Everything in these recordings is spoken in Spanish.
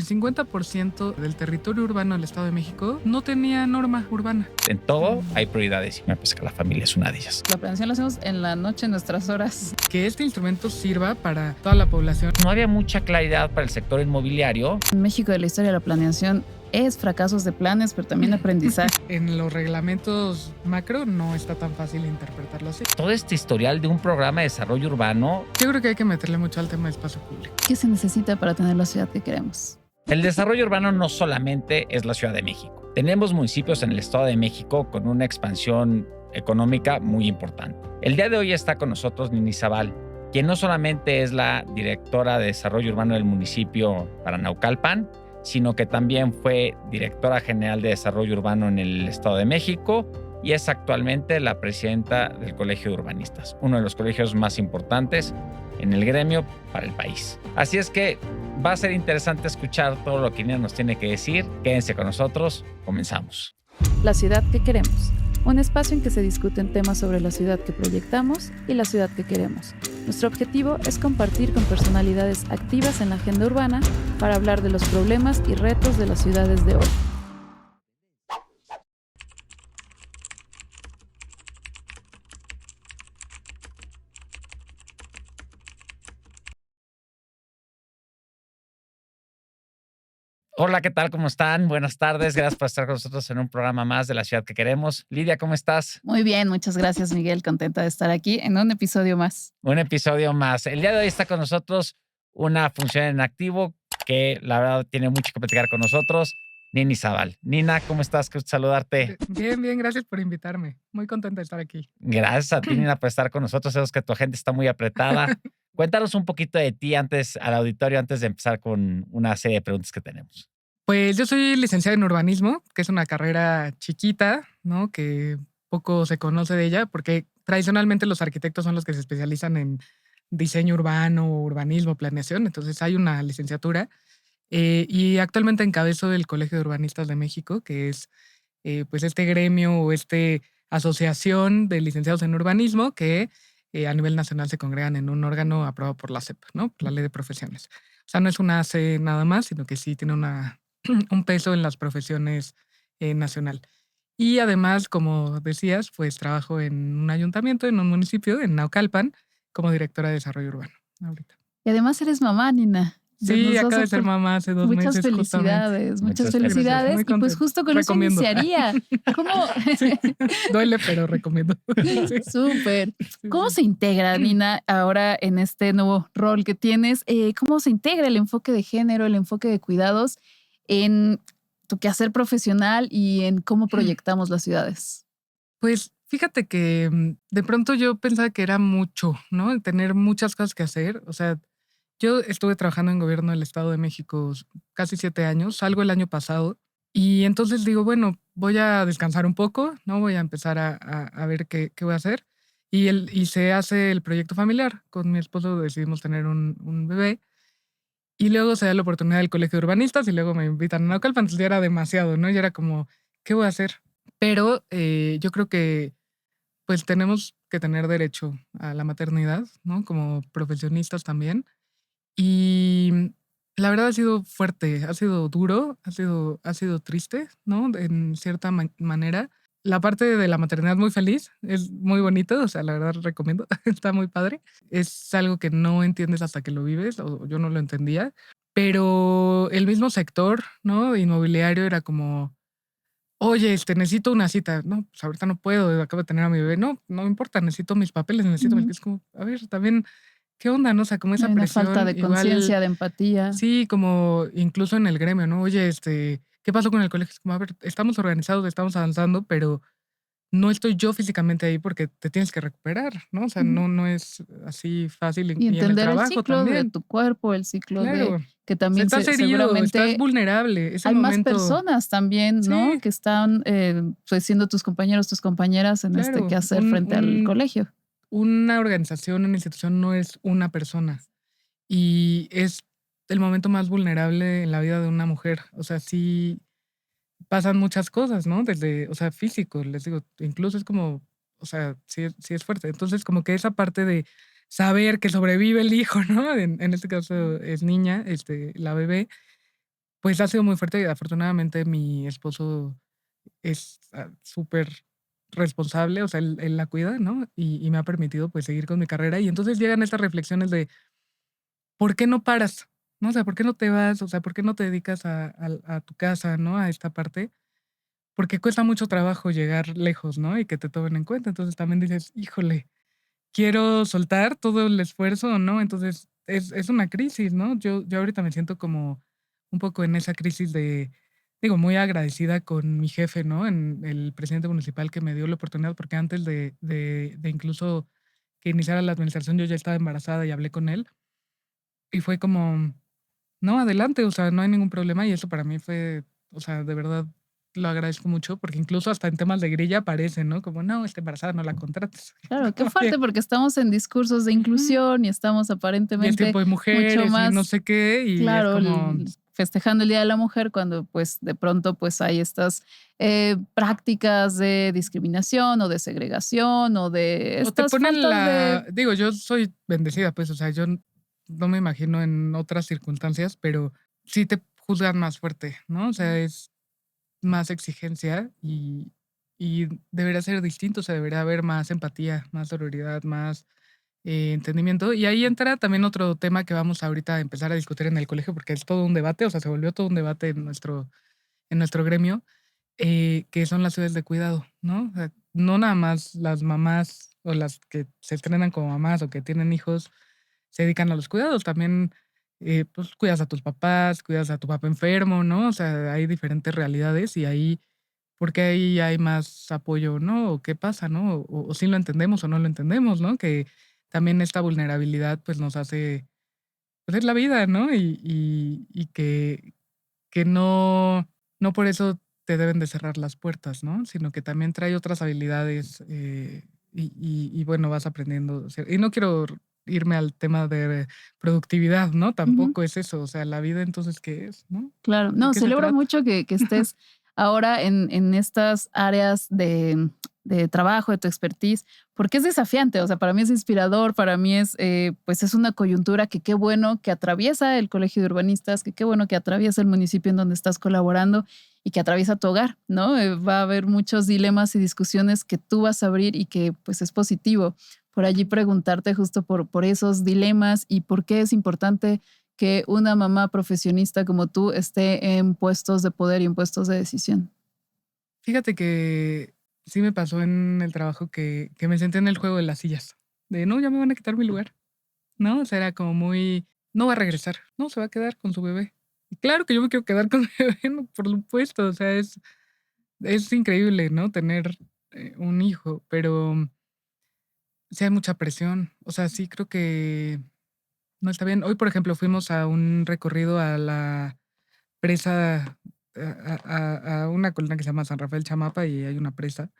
El 50% del territorio urbano del Estado de México no tenía norma urbana. En todo hay prioridades y me parece que la familia es una de ellas. La planeación la hacemos en la noche, en nuestras horas. Que este instrumento sirva para toda la población. No había mucha claridad para el sector inmobiliario. En México de la historia de la planeación es fracasos de planes, pero también aprendizaje. En los reglamentos macro no está tan fácil interpretarlo así. Todo este historial de un programa de desarrollo urbano. Yo creo que hay que meterle mucho al tema de espacio público. ¿Qué se necesita para tener la ciudad que queremos? El desarrollo urbano no solamente es la Ciudad de México. Tenemos municipios en el Estado de México con una expansión económica muy importante. El día de hoy está con nosotros Nini Zabal, quien no solamente es la directora de desarrollo urbano del municipio para Naucalpan, sino que también fue directora general de desarrollo urbano en el Estado de México y es actualmente la presidenta del Colegio de Urbanistas, uno de los colegios más importantes en el gremio para el país. Así es que va a ser interesante escuchar todo lo que Nina nos tiene que decir. Quédense con nosotros, comenzamos. La ciudad que queremos. Un espacio en que se discuten temas sobre la ciudad que proyectamos y la ciudad que queremos. Nuestro objetivo es compartir con personalidades activas en la agenda urbana para hablar de los problemas y retos de las ciudades de hoy. Hola, ¿qué tal? ¿Cómo están? Buenas tardes. Gracias por estar con nosotros en un programa más de La Ciudad que Queremos. Lidia, ¿cómo estás? Muy bien, muchas gracias, Miguel. Contenta de estar aquí en un episodio más. Un episodio más. El día de hoy está con nosotros una función en activo que la verdad tiene mucho que platicar con nosotros, Nini Zabal. Nina, ¿cómo estás? Qué gusto saludarte. Bien, gracias por invitarme. Muy contenta de estar aquí. Gracias a ti, Nina, por estar con nosotros. Sabemos que tu agenda está muy apretada. Cuéntanos un poquito de ti antes, al auditorio, antes de empezar con una serie de preguntas que tenemos. Pues yo soy licenciada en urbanismo, que es una carrera chiquita, ¿no? Que poco se conoce de ella, porque tradicionalmente los arquitectos son los que se especializan en diseño urbano, urbanismo, planeación. Entonces hay una licenciatura. Y actualmente encabezo el Colegio de Urbanistas de México, que es pues este gremio o este asociación de licenciados en urbanismo que a nivel nacional se congregan en un órgano aprobado por la SEP, ¿no? La Ley de Profesiones. O sea, no es una AC nada más, sino que sí tiene un peso en las profesiones nacional. Y además, como decías, pues trabajo en un ayuntamiento, en un municipio, en Naucalpan, como directora de desarrollo urbano ahorita. Y además eres mamá, Nina. Sí, acabo de ser mamá hace 2 muchas meses. Felicidades, muchas Muchas felicidades. Muy Y pues justo con recomiendo. eso iniciaría. ¿Cómo? Sí, duele, pero recomiendo. Sí. Súper. Sí, ¿Cómo sí. se integra, Nina, ahora en este nuevo rol que tienes? ¿Cómo se integra el enfoque de género, el enfoque de cuidados en tu quehacer profesional y en cómo proyectamos las ciudades? Pues fíjate que de pronto yo pensaba que era mucho, ¿no? Tener muchas cosas que hacer. O sea, yo estuve trabajando en gobierno del Estado de México casi 7 años, salgo el año pasado y entonces digo, bueno, voy a descansar un poco, ¿no? Voy a empezar a ver qué voy a hacer. Y se hace el proyecto familiar. Con mi esposo decidimos tener un bebé y luego se da la oportunidad del Colegio de Urbanistas y luego me invitan a Naucalpan, entonces ya era demasiado, ¿no? Ya era como, ¿qué voy a hacer? Pero yo creo que pues tenemos que tener derecho a la maternidad, ¿no? Como profesionistas también. Y la verdad ha sido fuerte, ha sido duro, ha sido triste, ¿no? En cierta manera. La parte de la maternidad muy feliz, es muy bonito, o sea, la verdad recomiendo, está muy padre. Es algo que no entiendes hasta que lo vives, o yo no lo entendía. Pero el mismo sector, ¿no? Inmobiliario era como, oye, necesito una cita. No, pues ahorita no puedo, acabo de tener a mi bebé. No, no importa, necesito mis papeles, necesito mis... Ujú. Es como, a ver, también, ¿qué onda, no? O sea, como esa Hay una falta presión, de igual, conciencia, de empatía. sí, como incluso en el gremio, ¿no? Oye, ¿qué pasó con el colegio? Es como, a ver, estamos organizados, estamos avanzando, pero no estoy yo físicamente ahí porque te tienes que recuperar, ¿no? O sea, Ujú. no es así fácil Y y en el entender el trabajo ciclo de también. tu cuerpo, el ciclo de Claro. que O sea, también estás herido, estás seguramente vulnerable. Ese hay más momento, personas también, ¿no? sí, Que están pues siendo tus compañeros, tus compañeras en este claro. quehacer frente al colegio. Una organización, una institución no es una persona y es el momento más vulnerable en la vida de una mujer. O sea, sí pasan muchas cosas, ¿no? Desde, o sea, físico, les digo, incluso es como, o sea, sí es fuerte. Entonces, como que esa parte de saber que sobrevive el hijo, ¿no? En este caso es niña, la bebé, Pues ha sido muy fuerte. Afortunadamente mi esposo es súper responsable, o sea, él la cuida, ¿no? Y me ha permitido pues seguir con mi carrera. Y entonces llegan estas reflexiones de, ¿por qué no paras? ¿No? O sea, ¿por qué no te vas? O sea, ¿por qué no te dedicas a tu casa, ¿no? A esta parte. Porque cuesta mucho trabajo llegar lejos, ¿no? Y que te tomen en cuenta. Entonces también dices, híjole, quiero soltar todo el esfuerzo o no. Entonces es una crisis, ¿no? Yo ahorita me siento como un poco en esa crisis de, digo, muy agradecida con mi jefe, ¿no? En el presidente municipal que me dio la oportunidad, porque antes de incluso que iniciara la administración, yo ya estaba embarazada y hablé con él. Y fue como, no, adelante, o sea, no hay ningún problema. Y eso para mí fue, o sea, de verdad lo agradezco mucho, porque incluso hasta en temas de grilla aparece, ¿no? Como, no, está embarazada, no la contrates. Claro, qué Oye, fuerte porque estamos en discursos de ujú, inclusión y estamos y es aparentemente tiempo de mucho mujeres y no más, sé qué, y es claro, como, festejando el Día de la Mujer cuando pues de pronto pues hay estas prácticas de discriminación o de segregación o de o te estas ponen faltas de... la, digo, yo soy bendecida, pues, o sea, yo no me imagino en otras circunstancias, pero sí te juzgan más fuerte, ¿no? O sea, es más exigencia y debería ser distinto, o sea, debería haber más empatía, más sororidad, más entendimiento. Y ahí entra también otro tema que vamos ahorita a empezar a discutir en el colegio, porque es todo un debate, o sea, se volvió todo un debate en nuestro gremio, que son las ciudades de cuidado, ¿no? O sea, no nada más las mamás o las que se estrenan como mamás o que tienen hijos se dedican a los cuidados, también pues cuidas a tus papás, cuidas a tu papá enfermo, ¿no? O sea, hay diferentes realidades y ahí, porque ahí hay más apoyo, ¿no? O qué pasa, ¿no? O si lo entendemos o no lo entendemos, ¿no? Que también esta vulnerabilidad pues nos hace, pues es la vida, ¿no? Y que no por eso te deben de cerrar las puertas, ¿no? Sino que también trae otras habilidades, y bueno, vas aprendiendo, o sea, y no quiero irme al tema de productividad, ¿no? Ujú. Tampoco es eso, o sea, la vida entonces, ¿qué es, no? Claro, ¿De no, qué se celebro trata? mucho que estés ahora en estas áreas de trabajo, de tu expertise, porque es desafiante, o sea, para mí es inspirador, para mí es, pues es una coyuntura que qué bueno que atraviesa el Colegio de Urbanistas, que qué bueno que atraviesa el municipio en donde estás colaborando y que atraviesa tu hogar, ¿no? Va a haber muchos dilemas y discusiones que tú vas a abrir y que pues es positivo. Por allí preguntarte justo por esos dilemas y por qué es importante que una mamá profesionista como tú esté en puestos de poder y en puestos de decisión. Fíjate que sí me pasó en el trabajo que me senté en el juego de las sillas, de no, ya me van a quitar mi lugar, ¿no? O sea, era como muy, no va a regresar, no, se va a quedar con su bebé. Y claro que yo me quiero quedar con mi bebé, no, por supuesto, o sea, es increíble, ¿no? Tener un hijo, pero sí hay mucha presión. O sea, sí creo que no está bien. Hoy, por ejemplo, fuimos a un recorrido a la presa, a una colina que se llama San Rafael Chamapa y hay una presa.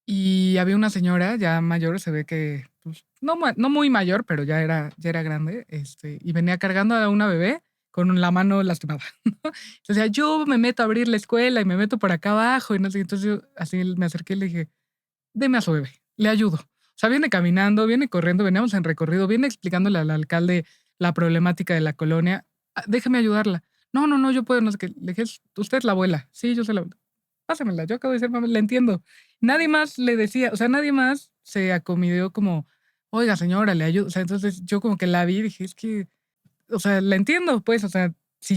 Y había una señora ya mayor, se ve que, pues, no, no muy mayor, pero ya era grande, y venía cargando a una bebé con la mano lastimada, ¿no? O sea, yo me meto a abrir la escuela y me meto por acá abajo y no sé. Entonces yo así me acerqué y le dije, deme a su bebé, le ayudo. O sea, viene caminando, viene corriendo, veníamos en recorrido, viene explicándole al alcalde la problemática de la colonia. Déjeme ayudarla. No, no, no, yo puedo, no sé qué. Le dije, usted es la abuela. Sí, yo soy la abuela. Pásamela, yo acabo de ser mamá, la entiendo. Nadie más le decía, o sea, nadie más se acomidió como, oiga, señora, le ayudo. O sea, entonces yo como que la vi y dije, es que, o sea, la entiendo, pues, o sea, si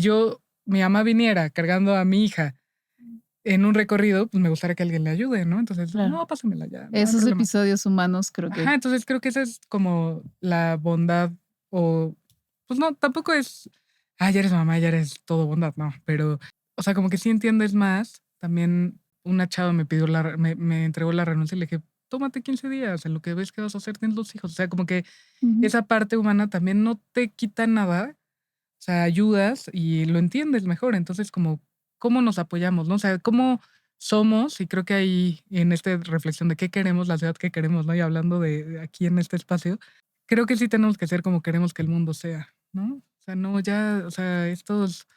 mi mamá viniera cargando a mi hija en un recorrido, pues me gustaría que alguien le ayude, ¿no? Entonces, Claro. no, pásamela ya, no hay Esos problema. episodios humanos creo que... Ajá, entonces creo que esa es como la bondad o, pues no, tampoco es, ya eres mamá, ya eres todo bondad, no, pero, o sea, como que sí entiendes más. También una chava me pidió me entregó la renuncia y le dije, tómate 15 días, en lo que ves que vas a hacer, tienes 2 hijos. O sea, como que Ujú. esa parte humana también no te quita nada, o sea, ayudas y lo entiendes mejor. Entonces, como, ¿cómo nos apoyamos, no? O sea, ¿cómo somos? Y creo que ahí, en esta reflexión de qué queremos, la ciudad que queremos, ¿no? Y hablando de aquí en este espacio, creo que sí tenemos que ser como queremos que el mundo sea, ¿no? O sea, no, ya, o sea, estos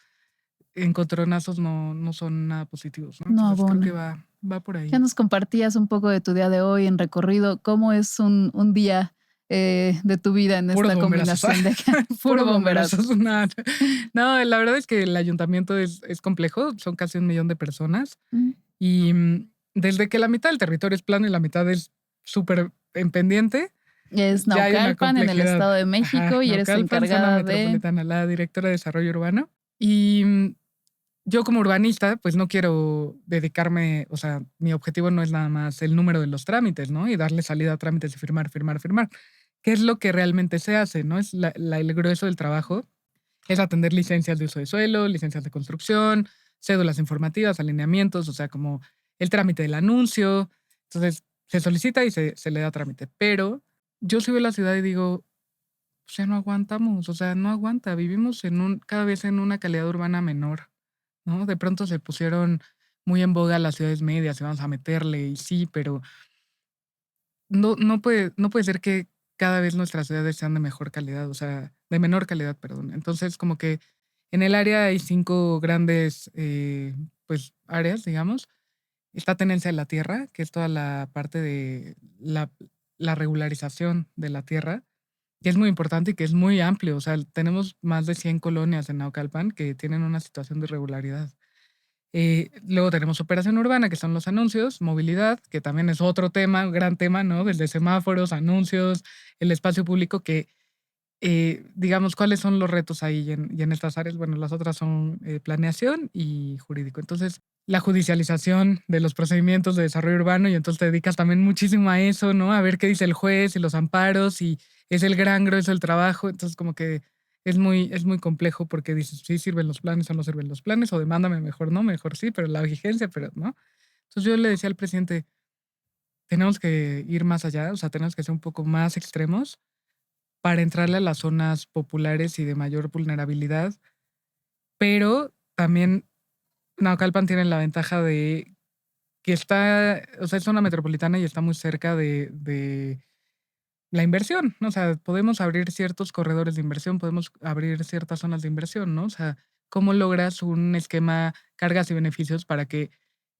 encontronazos no son nada positivos, ¿no? No Entonces creo que abonan. va por ¿Qué ahí. nos compartías un poco de tu día de hoy en recorrido? ¿Cómo es un día de tu vida en Puros esta bomberazos. combinación de Puro puro bomberazo. bomberazos. No, la verdad es que el ayuntamiento es complejo, son casi 1 millón de personas Mm. y desde que la mitad del territorio es plano y la mitad es súper en pendiente, Es ya hay una Naucalpan en el complejidad. Estado de Ajá, México y eres Naucalpan, zona encargada de... metropolitana, la directora de desarrollo urbano. Y yo como urbanista, pues no quiero dedicarme, o sea, mi objetivo no es nada más el número de los trámites, ¿no? Y darle salida a trámites y firmar, firmar, firmar. ¿Qué es lo que realmente se hace, no? Es el grueso del trabajo, es atender licencias de uso de suelo, licencias de construcción, cédulas informativas, alineamientos, o sea, como el trámite del anuncio. Entonces, se solicita y se le da trámite. Pero yo sí veo la ciudad y digo, pues ya no aguantamos, o sea, no aguanta. Vivimos cada vez en una calidad urbana menor, ¿no? De pronto se pusieron muy en boga las ciudades medias y vamos a meterle, y sí, pero no puede ser que cada vez nuestras ciudades sean de mejor calidad, o sea, de menor calidad, perdón. Entonces, como que en el área hay 5 grandes, pues, áreas, digamos. Está tenencia de la tierra, que es toda la parte de la regularización de la tierra, que es muy importante y que es muy amplio. O sea, tenemos más de 100 colonias en Naucalpan que tienen una situación de irregularidad. Luego tenemos operación urbana, que son los anuncios, movilidad, que también es otro tema, un gran tema, ¿no? Desde semáforos, anuncios, el espacio público, que digamos, ¿cuáles son los retos ahí y en estas áreas? Bueno, las otras son planeación y jurídico. Entonces, la judicialización de los procedimientos de desarrollo urbano y entonces te dedicas también muchísimo a eso, ¿no? A ver qué dice el juez y los amparos y es el gran grueso del trabajo. Entonces, como que es muy complejo porque dices, sí sirven los planes o no sirven los planes o demándame mejor, no, mejor sí, pero la vigencia, pero no. Entonces yo le decía al presidente, tenemos que ir más allá, o sea, tenemos que ser un poco más extremos para entrarle a las zonas populares y de mayor vulnerabilidad, pero también Naucalpan tiene la ventaja de que está, o sea, es zona metropolitana y está muy cerca de la inversión, ¿no? O sea, podemos abrir ciertos corredores de inversión, podemos abrir ciertas zonas de inversión, ¿no? O sea, ¿cómo logras un esquema cargas y beneficios para que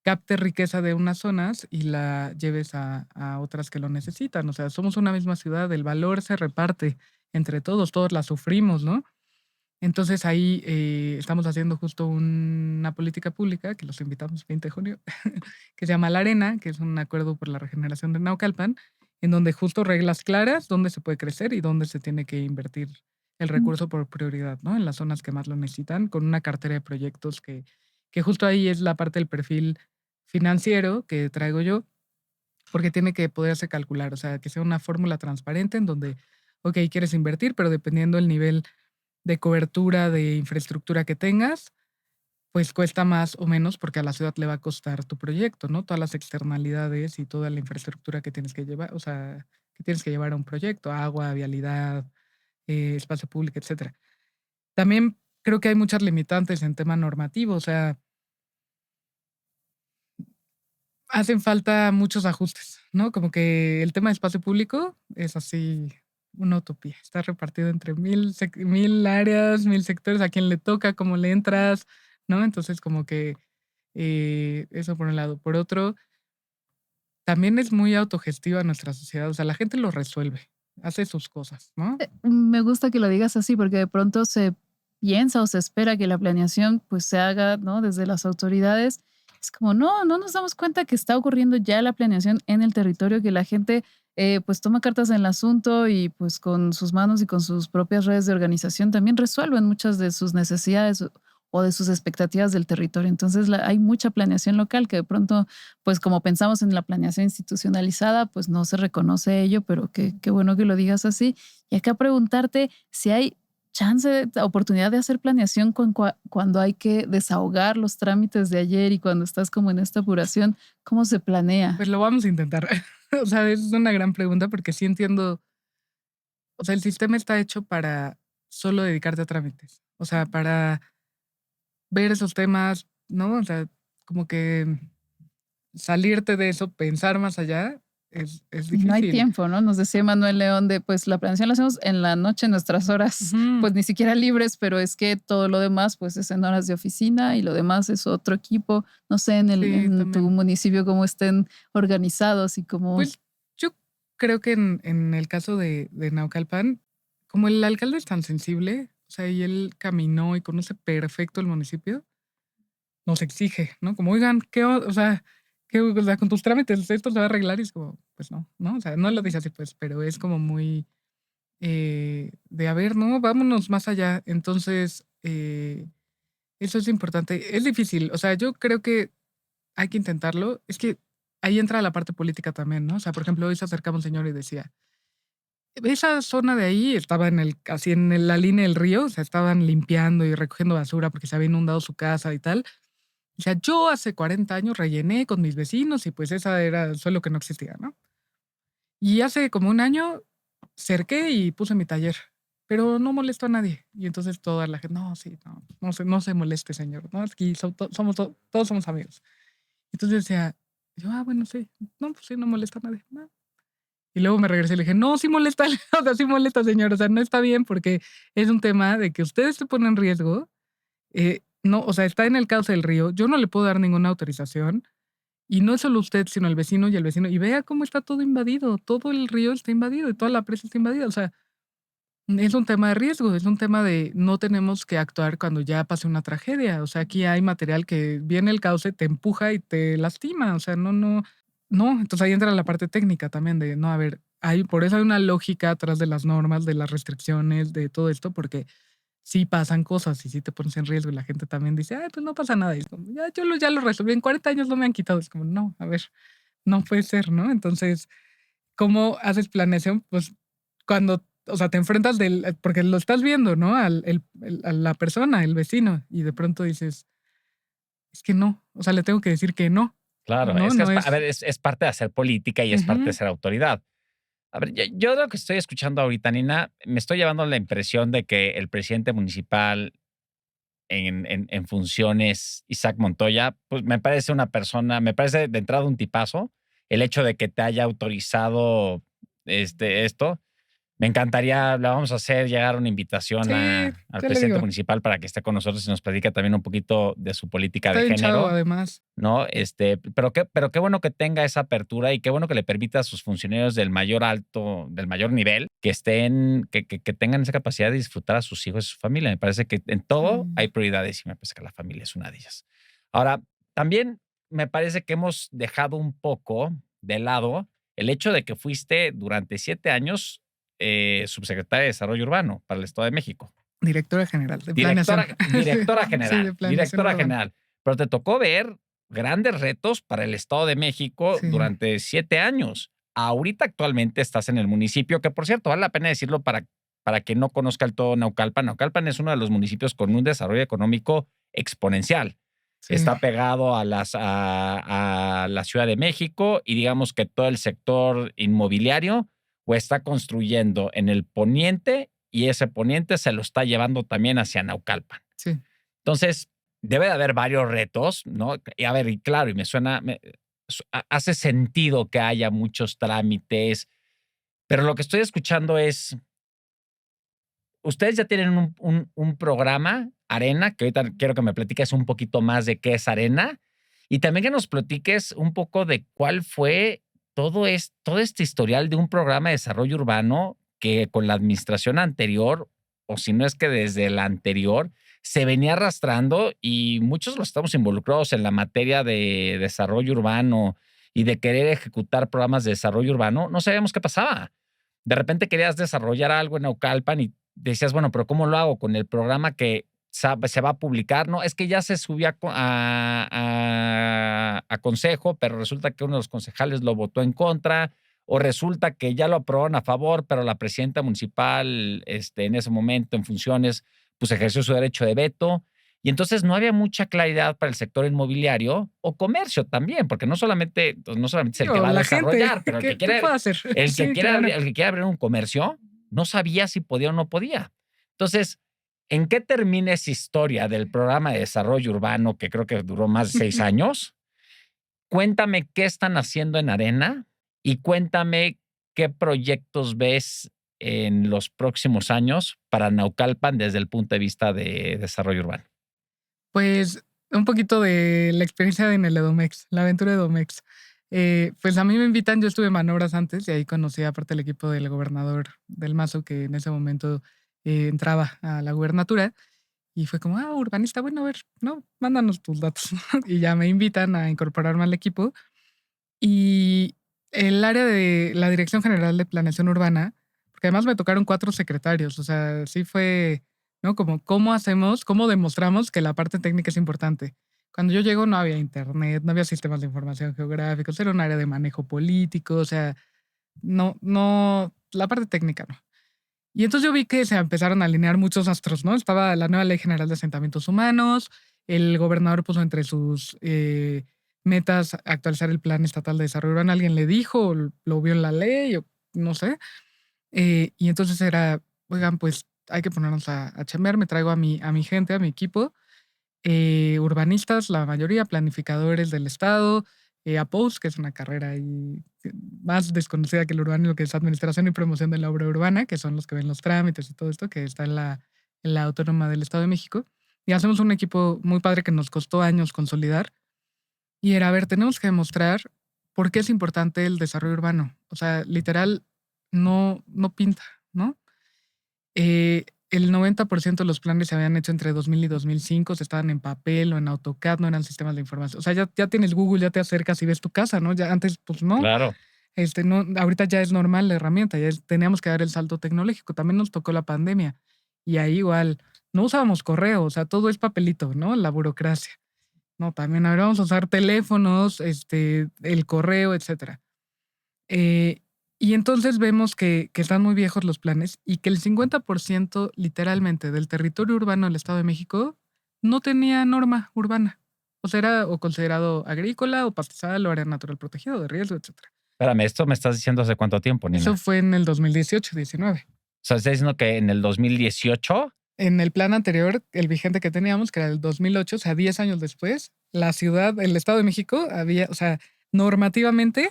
capte riqueza de unas zonas y la lleves a otras que lo necesitan? O sea, somos una misma ciudad, el valor se reparte entre todos la sufrimos, ¿no? Entonces ahí estamos haciendo justo una política pública que los invitamos el 20 de junio, que se llama La Arena, que es un acuerdo por la regeneración de Naucalpan, en donde justo reglas claras, dónde se puede crecer y dónde se tiene que invertir el recurso por prioridad, ¿no? En las zonas que más lo necesitan, con una cartera de proyectos que justo ahí es la parte del perfil financiero que traigo yo, porque tiene que poderse calcular, o sea, que sea una fórmula transparente en donde, ok, quieres invertir, pero dependiendo del nivel de cobertura de infraestructura que tengas, pues cuesta más o menos porque a la ciudad le va a costar tu proyecto, ¿no? Todas las externalidades y toda la infraestructura que tienes que llevar, o sea, que tienes que llevar a un proyecto, agua, vialidad, espacio público, etcétera. También creo que hay muchas limitantes en tema normativo, o sea, hacen falta muchos ajustes, ¿no? Como que el tema de espacio público es así una utopía. Está repartido entre 1000 áreas, 1000 sectores, a quien le toca, cómo le entras, ¿no? Entonces, como que eso por un lado. Por otro, también es muy autogestiva nuestra sociedad, o sea, la gente lo resuelve, hace sus cosas, ¿no? Me gusta que lo digas así porque de pronto se piensa o se espera que la planeación pues se haga, ¿no? Desde las autoridades. Es como, no nos damos cuenta que está ocurriendo ya la planeación en el territorio, que la gente pues toma cartas en el asunto y pues con sus manos y con sus propias redes de organización también resuelven muchas de sus necesidades o de sus expectativas del territorio. Entonces hay mucha planeación local que de pronto, pues como pensamos en la planeación institucionalizada, pues no se reconoce ello, pero qué bueno que lo digas así. Y acá preguntarte si hay chance, oportunidad de hacer planeación cuando hay que desahogar los trámites de ayer y cuando estás como en esta apuración, ¿cómo se planea? Pues lo vamos a intentar. O sea, es una gran pregunta porque sí entiendo, o sea, el sistema está hecho para solo dedicarte a trámites, o sea, para ver esos temas, ¿no? O sea, como que salirte de eso, pensar más allá, es Y no hay difícil. tiempo, ¿no? Nos decía Manuel León de, pues la planeación la hacemos en la noche, en nuestras horas, Ujú. pues ni siquiera libres, pero es que todo lo demás, pues es en horas de oficina y lo demás es otro equipo. No sé Sí, en tu también. municipio cómo estén organizados y cómo... Pues yo creo que en el caso de Naucalpan, como el alcalde es tan sensible, o sea, y él caminó y conoce perfecto el municipio, nos exige, ¿no? Como, oigan, o sea, o sea, con tus trámites esto se va a arreglar y es como, pues no, ¿no? O sea, no lo dice así, pues, pero es como muy de, a ver, no, vámonos más allá. Entonces, eso es importante. Es difícil, o sea, yo creo que hay que intentarlo. Es que ahí entra la parte política también, ¿no? O sea, por ejemplo, hoy se acercaba un señor y decía, esa zona de ahí estaba así la línea del río, o sea, estaban limpiando y recogiendo basura porque se había inundado su casa y tal. O sea, yo hace 40 años rellené con mis vecinos y pues esa era solo que no existía, ¿no? Y hace como un año cerqué y puse mi taller, pero no molesto a nadie. Y entonces toda la gente, no, sí, no se moleste, señor, ¿no? Aquí todos somos amigos. Entonces decía, yo, bueno, sí, no, pues sí, no molesta a nadie. No. Y luego me regresé y le dije, no, sí molesta, o sea, sí molesta, señor, o sea, no está bien porque es un tema de que ustedes se ponen en riesgo. No, o sea, está en el cauce del río, yo no le puedo dar ninguna autorización. Y no es solo usted, sino el vecino y el vecino. Y vea cómo está todo invadido, todo el río está invadido y toda la presa está invadida. O sea, es un tema de riesgo, es un tema de no tenemos que actuar cuando ya pase una tragedia. O sea, aquí hay material que viene el cauce, te empuja y te lastima. O sea, no. Entonces ahí entra la parte técnica también de, no, a ver, por eso hay una lógica atrás de las normas, de las restricciones, de todo esto, porque sí pasan cosas y sí te pones en riesgo y la gente también dice, ay, pues no pasa nada. Y es como, ya lo resolví, en 40 años no me han quitado. Es como, no, a ver, no puede ser, ¿no? Entonces, ¿cómo haces planeación? Pues cuando, o sea, te enfrentas porque lo estás viendo, ¿no? A la persona, el vecino, y de pronto dices, es que no, o sea, le tengo que decir que no, Claro, no, es que no a es. ver, es parte de hacer política y es parte de Ujú. ser autoridad. A ver, yo lo que estoy escuchando ahorita, Nina, me estoy llevando la impresión de que el presidente municipal en funciones, Isaac Montoya, pues me parece una persona, me parece de entrada un tipazo. El hecho de que te haya autorizado esto, me encantaría, la vamos a hacer llegar una invitación Sí, al ya le presidente digo, municipal para que esté con nosotros y nos platique también un poquito de su política está de bien chavo género, además. ¿no? Pero qué bueno que tenga esa apertura y qué bueno que le permita a sus funcionarios del mayor nivel, que tengan esa capacidad de disfrutar a sus hijos y su familia. Me parece que en todo hay Sí. prioridades y me parece que la familia es una de ellas. Ahora, también me parece que hemos dejado un poco de lado el hecho de que fuiste durante 7 años subsecretaria de Desarrollo Urbano para el Estado de México. Directora general de planeación. Directora Sí, de general, planeación directora urbana. general. Pero te tocó ver grandes retos para el Estado de México Sí. durante 7 años. Ahorita actualmente estás en el municipio, que por cierto, vale la pena decirlo para quien no conozca el todo Naucalpan. Naucalpan es uno de los municipios con un desarrollo económico exponencial. Sí. Está pegado a la Ciudad de México y digamos que todo el sector inmobiliario o está construyendo en el poniente y ese poniente se lo está llevando también hacia Naucalpan. Sí. Entonces, debe de haber varios retos, ¿no? Y a ver, y claro, y hace sentido que haya muchos trámites, pero lo que estoy escuchando es, ustedes ya tienen un programa, Arena, que ahorita quiero que me platiques un poquito más de qué es Arena, y también que nos platiques un poco de cuál fue todo este historial de un programa de desarrollo urbano que con la administración anterior, o si no es que desde la anterior, se venía arrastrando y muchos los estamos involucrados en la materia de desarrollo urbano y de querer ejecutar programas de desarrollo urbano, no sabíamos qué pasaba. De repente querías desarrollar algo en Naucalpan y decías, bueno, pero ¿cómo lo hago con el programa que se va a publicar? No, es que ya se subía a consejo, pero resulta que uno de los concejales lo votó en contra, o resulta que ya lo aprobaron a favor, pero la presidenta municipal, en ese momento en funciones, pues ejerció su derecho de veto. Y entonces no había mucha claridad para el sector inmobiliario o comercio también, porque no solamente es el que Digo, va a la gente, desarrollar, pero el que ¿qué quiere puedo hacer? el que Sí, quiere claro. abrir, el que quiere abrir un comercio no sabía si podía o no podía. Entonces, ¿en qué termina esa historia del programa de desarrollo urbano que creo que duró más de 6 años? Cuéntame qué están haciendo en Arena y cuéntame qué proyectos ves en los próximos años para Naucalpan desde el punto de vista de desarrollo urbano. Pues un poquito de la experiencia en el Edomex, la aventura de Edomex. Pues a mí me invitan, yo estuve en Manobras antes y ahí conocí aparte el equipo del gobernador del Mazo que en ese momento entraba a la gubernatura y fue como, urbanista, bueno, a ver, no, mándanos tus datos. Y ya me invitan a incorporarme al equipo y el área de la Dirección General de Planeación Urbana, porque además me tocaron 4 secretarios, o sea, sí fue, ¿no? Como, ¿cómo hacemos, cómo demostramos que la parte técnica es importante? Cuando yo llego no había internet, no había sistemas de información geográficos, era un área de manejo político, o sea, no, la parte técnica no. Y entonces yo vi que se empezaron a alinear muchos astros, ¿no? Estaba la nueva Ley General de Asentamientos Humanos, el gobernador puso entre sus metas actualizar el Plan Estatal de Desarrollo Urbano. Alguien le dijo, o lo vio en la ley, o no sé. Y entonces era, oigan, pues hay que ponernos a chambear. Me traigo a mi gente, a mi equipo, urbanistas, la mayoría, planificadores del Estado, APOS, que es una carrera ahí más desconocida que el urbanismo, que es Administración y Promoción de la Obra Urbana, que son los que ven los trámites y todo esto, que está en la Autónoma del Estado de México. Y hacemos un equipo muy padre que nos costó años consolidar. Y era, a ver, tenemos que demostrar por qué es importante el desarrollo urbano. O sea, literal, no pinta, ¿no? El 90% de los planes se habían hecho entre 2000 y 2005, se estaban en papel o en AutoCAD, no eran sistemas de información. O sea, ya tienes Google, ya te acercas y ves tu casa, ¿no? Ya antes, pues no. Claro. No, ahorita ya es normal la herramienta, teníamos que dar el salto tecnológico. También nos tocó la pandemia y ahí igual no usábamos correo, o sea, todo es papelito, ¿no? La burocracia. No, también ahora vamos a usar teléfonos, el correo, etcétera. Y entonces vemos que están muy viejos los planes y que el 50% literalmente del territorio urbano del Estado de México no tenía norma urbana. O sea, era o considerado agrícola o pastizal o área natural protegida o de riesgo, etcétera. Espérame, ¿esto me estás diciendo hace cuánto tiempo, Nina? Eso fue en el 2018-19. O sea, ¿estás diciendo que en el 2018? En el plan anterior, el vigente que teníamos, que era el 2008, o sea, 10 años después, la ciudad, el Estado de México había, o sea, normativamente,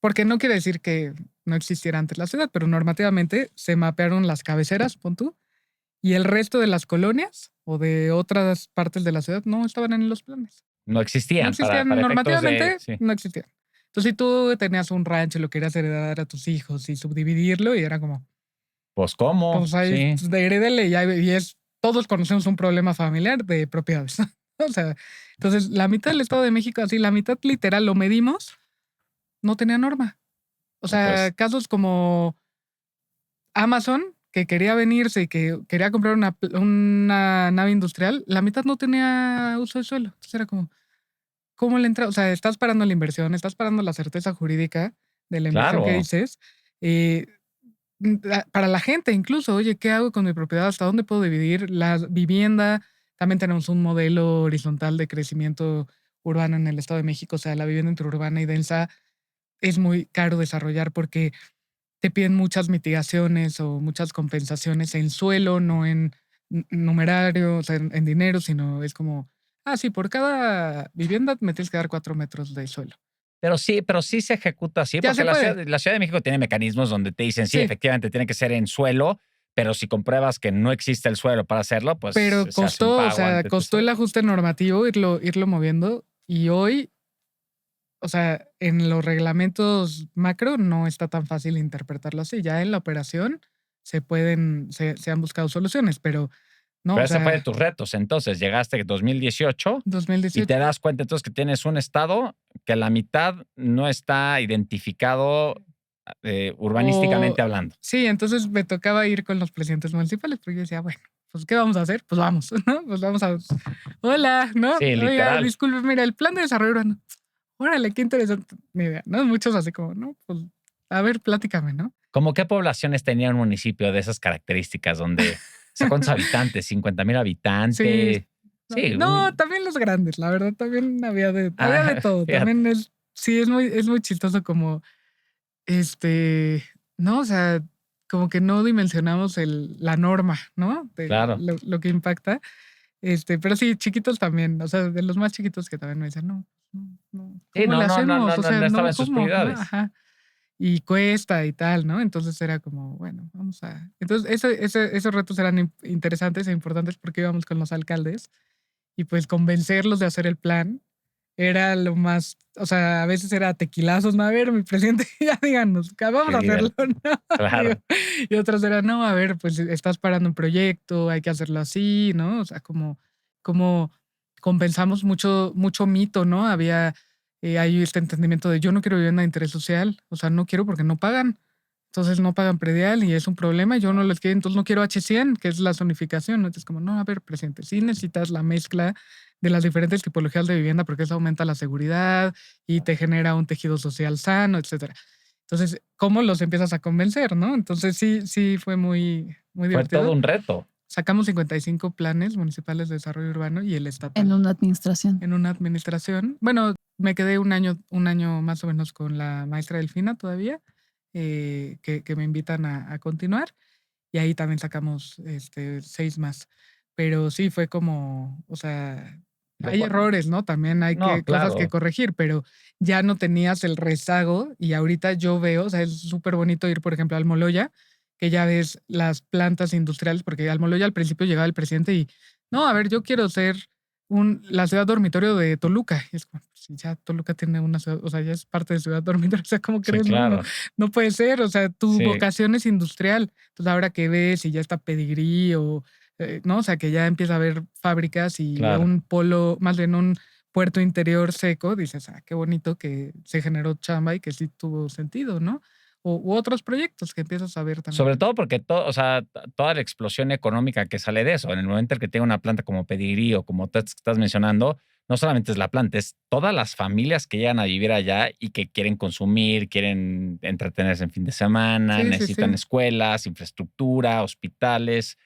porque no quiere decir que no existiera antes la ciudad, pero normativamente se mapearon las cabeceras, pon tú, y el resto de las colonias o de otras partes de la ciudad no estaban en los planes. No existían. No existían para normativamente, sí. no existían. Entonces, si tú tenías un rancho y lo querías heredar a tus hijos y subdividirlo, y era como, Pues, ¿cómo? pues ahí, Sí. herédele y es, todos conocemos un problema familiar de propiedades. O sea, entonces la mitad del Estado de México, así, la mitad literal, lo medimos, no tenía norma. O sea, Pues, casos como Amazon, que quería venirse y que quería comprar una nave industrial, la mitad no tenía uso de suelo. Entonces era como, ¿cómo le entra? O sea, estás parando la inversión, estás parando la certeza jurídica de la inversión que claro. dices. eh, para la gente incluso, oye, ¿qué hago con mi propiedad? ¿Hasta dónde puedo dividir la vivienda? También tenemos un modelo horizontal de crecimiento urbano en el Estado de México. O sea, la vivienda interurbana y densa es muy caro desarrollar porque te piden muchas mitigaciones o muchas compensaciones en suelo, no en numerario, o sea, en dinero, sino es como, sí, por cada vivienda me tienes que dar 4 metros de suelo. Pero sí se ejecuta así, Ya porque se puede. la Ciudad de México tiene mecanismos donde te dicen, sí, Sí, efectivamente, tiene que ser en suelo, pero si compruebas que no existe el suelo para hacerlo, pues pero se hace un costó, o pago sea, ante costó el ajuste normativo irlo moviendo y hoy, o sea, en los reglamentos macro no está tan fácil interpretarlo así. Ya en la operación se han buscado soluciones, pero no, Pero o ese fue de sea, tus retos. Entonces, llegaste en 2018 y 2018. te das cuenta entonces que tienes un estado que la mitad no está identificado urbanísticamente hablando. Sí, entonces me tocaba ir con los presidentes municipales, porque yo decía, bueno, pues ¿qué vamos a hacer? Pues vamos, ¿no? Pues vamos a... Hola, ¿no? Sí, Oiga, literal. disculpe, mira, el plan de desarrollo urbano. Órale, qué interesante. Ni idea, ¿no? Muchos así como, no, pues, a ver, pláticame, ¿no? ¿Cómo qué poblaciones tenía un municipio de esas características donde, o sea, ¿cuántos habitantes? ¿50,000 Sí, habitantes? Sí, no, también los grandes, la verdad, también había de todo. fíjate. También sí, es muy chistoso como, este, no, o sea, como que no dimensionamos la norma, ¿no? De Claro. lo que impacta. Pero sí, chiquitos también, o sea, de los más chiquitos que también me dicen, no, Sí, ¿cómo le hacemos? O sea, no estaba no, en sus ¿cómo? ¿No? prioridades. Ajá. Y cuesta y tal, ¿no? Entonces era como, bueno, vamos a... Entonces esos retos eran interesantes e importantes porque íbamos con los alcaldes y pues convencerlos de hacer el plan era lo más, o sea, a veces era tequilazos, no, a ver, mi presidente, ya díganos, vamos Qué a líder. hacerlo, ¿no? Claro. Y otros eran, no, a ver, pues estás parando un proyecto, hay que hacerlo así, ¿no? O sea, como compensamos mucho mito, ¿no? Había ahí este entendimiento de yo no quiero vivienda de interés social, o sea, no quiero porque no pagan. Entonces no pagan predial y es un problema, yo no les quiero, entonces no quiero H100, que es la zonificación, ¿no? Entonces como, no, a ver, presidente, sí necesitas la mezcla de las diferentes tipologías de vivienda porque eso aumenta la seguridad y te genera un tejido social sano, etcétera. Entonces, ¿cómo los empiezas a convencer, no? Entonces sí fue muy Fue todo divertido. un reto. Sacamos 55 planes municipales de desarrollo urbano y el estatal. En una administración. En una administración. Bueno, me quedé un año más o menos con la maestra Delfina todavía, que me invitan a continuar. Y ahí también sacamos 6 más. Pero sí fue como, o sea, hay errores, ¿no? También hay No, cosas que claro. corregir, pero ya no tenías el rezago y ahorita yo veo, o sea, es súper bonito ir, por ejemplo, a Almoloya, que ya ves las plantas industriales, porque Almoloya al principio llegaba el presidente y, no, a ver, yo quiero ser la ciudad dormitorio de Toluca. Y es como, si ya Toluca tiene una ciudad, o sea, ya es parte de ciudad dormitorio, o sea, ¿cómo Sí, crees? No, claro. no puede ser, o sea, tu Sí. vocación es industrial. Entonces, ahora que ves y ya está Pedigrí o, ¿no? O sea, que ya empieza a haber fábricas y Claro. un polo, más bien un puerto interior seco, dices, qué bonito que se generó chamba y que sí tuvo sentido, ¿no? U otros proyectos que empiezas a ver también. Sobre todo porque o sea, toda la explosión económica que sale de eso, en el momento en que tenga una planta como Pedigrí o como estás mencionando, no solamente es la planta, es todas las familias que llegan a vivir allá y que quieren consumir, quieren entretenerse en fin de semana, Sí, sí, necesitan sí. escuelas, infraestructura, hospitales.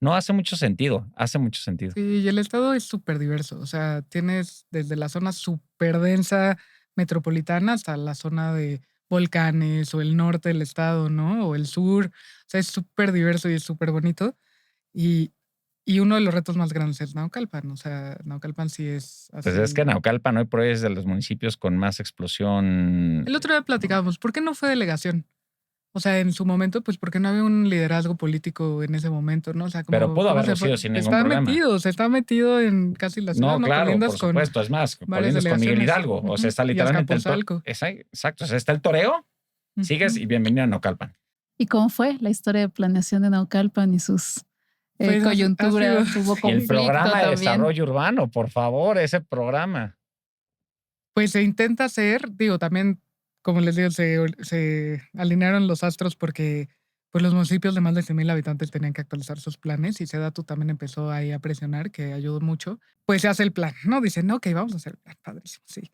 No, hace mucho sentido, hace mucho sentido. Sí, y el estado es súper diverso, o sea, tienes desde la zona súper densa metropolitana hasta la zona de volcanes o el norte del estado, ¿no? O el sur, o sea, es súper diverso y es súper bonito. Y, y uno de los retos más grandes es Naucalpan, o sea, Naucalpan sí es Pues es que así. Naucalpan hoy por hoy es de los municipios con más explosión. El otro día platicábamos, ¿por qué no fue delegación? O sea, en su momento, pues porque no había un liderazgo político en ese momento, ¿no? O sea, Pero pudo ¿cómo haberlo se fue? sido sin ningún problema. Está metido en casi la ciudad, No, ¿no? claro, Coliendas por con supuesto. Es más, varias colindas con Miguel delegaciones. Hidalgo. O sea, Ujú. está Y literalmente Azcapotzalco. Exacto. O sea, está el toreo, sigues Ujú. y bienvenido a Naucalpan. ¿Y cómo fue la historia de planeación de Naucalpan y sus Pues ha sido, coyunturas? Hubo Y el conflicto programa de también. desarrollo urbano, por favor, ese programa. pues se intenta hacer, digo, también, como les digo, se alinearon los astros porque pues los municipios de más de 100,000 habitantes tenían que actualizar sus planes y Sedatu también empezó ahí a presionar, que ayudó mucho. Pues se hace el plan, ¿no? Dicen, ok, vamos a hacer el plan, padrísimo, sí.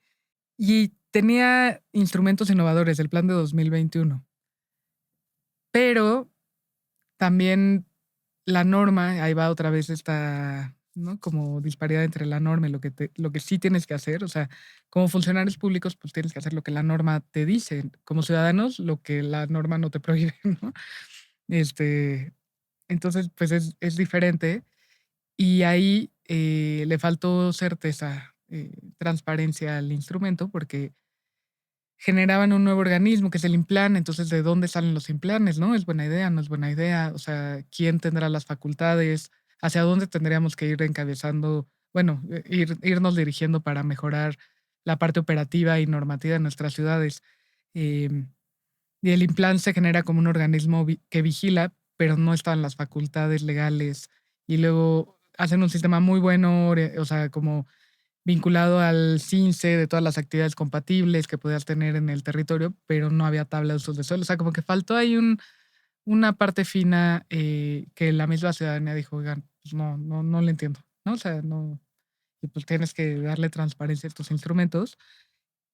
Y tenía instrumentos innovadores, el plan de 2021. Pero también la norma, ahí va otra vez esta, ¿no? Como disparidad entre la norma y lo que sí tienes que hacer. O sea, como funcionarios públicos, pues tienes que hacer lo que la norma te dice. Como ciudadanos, lo que la norma no te prohíbe, ¿no? Este, entonces, pues es diferente. Y ahí le faltó certeza, transparencia al instrumento, porque generaban un nuevo organismo que es el INPLAN, entonces ¿de dónde salen los INPLANes, no? ¿Es buena idea, no es buena idea? O sea, ¿quién tendrá las facultades? ¿Hacia dónde tendríamos que ir encabezando? Bueno, irnos dirigiendo para mejorar la parte operativa y normativa de nuestras ciudades. Em, y el INPLAN se genera como un organismo que vigila, pero no están las facultades legales. Y luego hacen un sistema muy bueno, o sea, como vinculado al CINCE de todas las actividades compatibles que podías tener en el territorio, pero no había tabla de usos de suelo. O sea, como que faltó ahí una parte fina que la misma ciudadanía dijo, oigan, pues no le entiendo, ¿no? O sea, no, y pues tienes que darle transparencia a estos instrumentos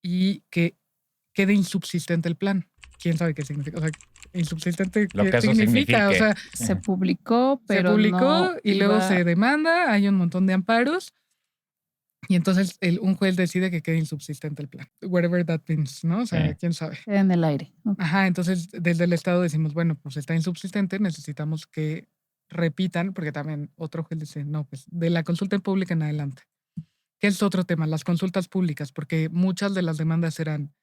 y que quede insubsistente el plan. ¿Quién sabe qué significa? O sea, insubsistente, Lo ¿qué que eso significa? O signifique. sea, Se publicó, se pero publicó no y luego iba se demanda, hay un montón de amparos y entonces un juez decide que quede insubsistente el plan. Whatever that means, ¿no? O sea, quién sabe. en el aire. Ok. Ajá, entonces desde el Estado decimos, bueno, pues está insubsistente, necesitamos que repitan, porque también otro juez dice, no, pues de la consulta pública en adelante. ¿Qué es otro tema? Las consultas públicas, porque muchas de las demandas eran,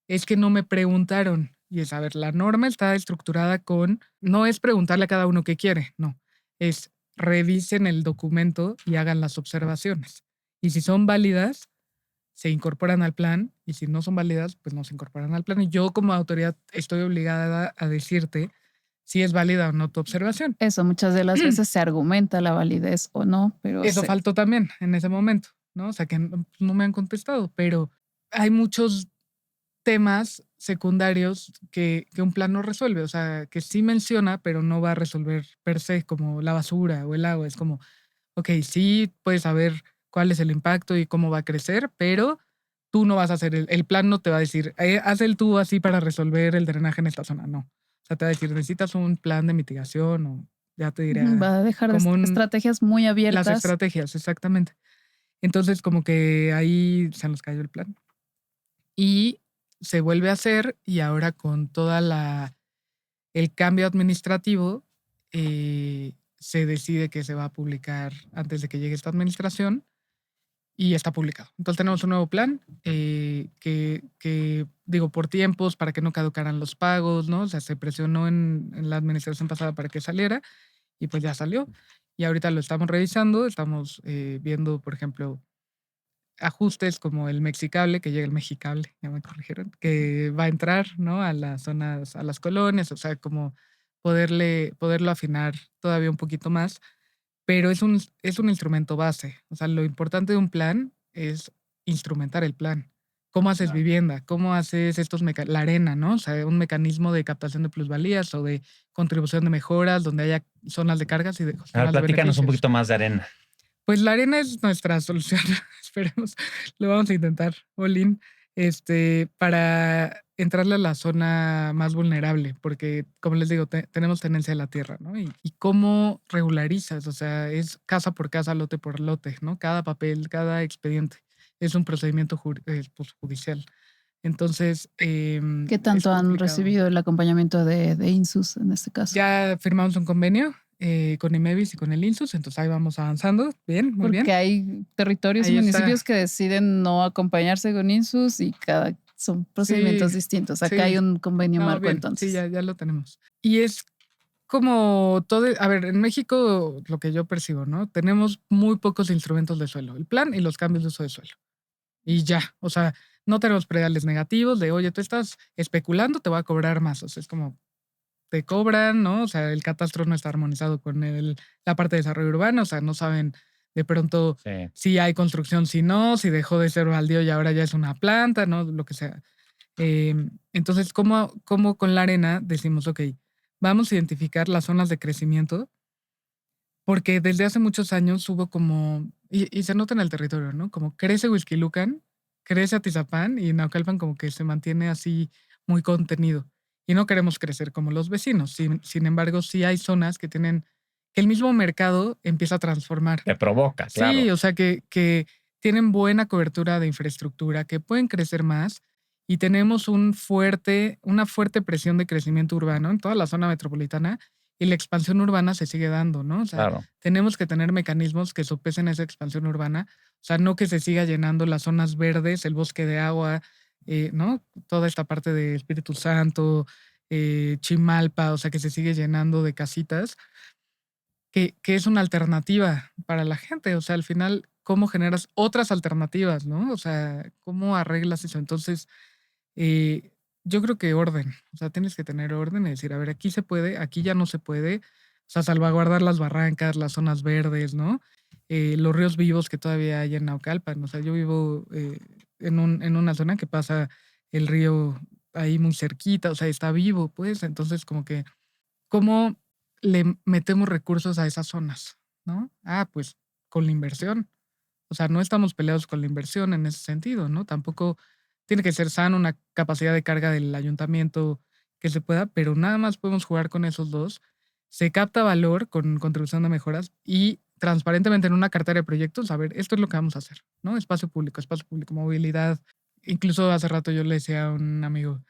es que no me preguntaron. Y es, a ver, la norma está estructurada con, no es preguntarle a cada uno qué quiere, no, es revisen el documento y hagan las observaciones. Y si son válidas, se incorporan al plan y si no son válidas, pues no se incorporan al plan. Y yo como autoridad estoy obligada a decirte si es válida o no tu observación. Eso, muchas de las veces se argumenta la validez o no, pero Eso faltó también en ese momento, ¿no? O sea, que no me han contestado, pero hay muchos temas secundarios que un plan no resuelve. O sea, que sí menciona, pero no va a resolver per se, como la basura o el agua. Es como, ok, sí puedes saber cuál es el impacto y cómo va a crecer, pero tú no vas a hacer, el plan no te va a decir, haz el tú así para resolver el drenaje en esta zona. No. O sea, te va a decir, necesitas un plan de mitigación o ya te diré va a dejar como estrategias muy las abiertas. estrategias, exactamente. Entonces, como que ahí se nos cayó el plan. Y se vuelve a hacer y ahora con toda el cambio administrativo se decide que se va a publicar antes de que llegue esta administración y está publicado. Entonces tenemos un nuevo plan que digo, por tiempos, para que no caducaran los pagos, ¿no? O sea, se presionó en la administración pasada para que saliera y pues ya salió. Y ahorita lo estamos revisando, estamos viendo, por ejemplo, ajustes como el Mexicable, que llega el Mexicable, ya me corrigieron, que va a entrar, ¿no? A las zonas, a las colonias, o sea, como poderlo afinar todavía un poquito más, pero es un instrumento base. O sea, lo importante de un plan es instrumentar el plan. ¿Cómo haces Claro. vivienda? ¿Cómo haces la arena, ¿no? O sea, un mecanismo de captación de plusvalías o de contribución de mejoras donde haya zonas de cargas y de A ver, zonas de platícanos un beneficios. poquito más de arena. Pues la arena es nuestra solución, esperemos, lo vamos a intentar, Olin, para entrarle a la zona más vulnerable, porque como les digo, tenemos tenencia a la tierra, ¿no? Y cómo regularizas, o sea, es casa por casa, lote por lote, ¿no? Cada papel, cada expediente es un procedimiento pues, judicial. Entonces, ¿Qué es tanto han complicado. recibido el acompañamiento de INSUS en este caso? Ya firmamos un convenio con IMEVIS y con el INSUS, entonces ahí vamos avanzando. Bien, muy bien. Porque hay territorios y Ahí está. municipios que deciden no acompañarse con INSUS y son procedimientos Sí, distintos. Acá sí. hay un convenio No, marco bien, entonces. sí, ya lo tenemos. Y es como todo, a ver, en México lo que yo percibo, ¿no? Tenemos muy pocos instrumentos de suelo, el plan y los cambios de uso de suelo. Y ya, o sea, no tenemos prediales negativos de, oye, tú estás especulando, te voy a cobrar más. O sea, es como, te cobran, ¿no? O sea, el catastro no está armonizado con la parte de desarrollo urbano, o sea, no saben de pronto si hay construcción, si no, si dejó de ser baldío y ahora ya es una planta, ¿no? Lo que sea. Entonces, ¿cómo con la arena decimos, ok, vamos a identificar las zonas de crecimiento? Porque desde hace muchos años hubo como, y se nota en el territorio, ¿no? Como crece Huixquilucan, crece Atizapán y Naucalpan como que se mantiene así muy contenido. Y no queremos crecer como los vecinos. Sin embargo, sí hay zonas que que el mismo mercado empieza a transformar. Te provoca, claro. Sí, o sea, que tienen buena cobertura de infraestructura, que pueden crecer más y tenemos una fuerte presión de crecimiento urbano en toda la zona metropolitana y la expansión urbana se sigue dando, ¿no? O sea, Claro. tenemos que tener mecanismos que sopesen esa expansión urbana, o sea, no que se siga llenando las zonas verdes, el bosque de agua, ¿no? Toda esta parte de Espíritu Santo, Chimalpa, o sea, que se sigue llenando de casitas que es una alternativa para la gente. O sea, al final, ¿cómo generas otras alternativas, no? O sea, ¿cómo arreglas eso? Entonces, yo creo que orden. O sea, tienes que tener orden y decir, a ver, aquí se puede, aquí ya no se puede. O sea, salvaguardar las barrancas, las zonas verdes, ¿no? Los ríos vivos que todavía hay en Naucalpan. O sea, yo vivo en una zona que pasa el río ahí muy cerquita, o sea, está vivo, pues. Entonces, como que, ¿cómo le metemos recursos a esas zonas, no? Ah, pues con la inversión. O sea, no estamos peleados con la inversión en ese sentido, ¿no? Tampoco tiene que ser sano una capacidad de carga del ayuntamiento que se pueda, pero nada más podemos jugar con esos dos. Se capta valor con contribución de mejoras y transparentemente en una cartera de proyectos, a ver, esto es lo que vamos a hacer, ¿no? Espacio público, movilidad. Incluso hace rato yo le decía a un amigo,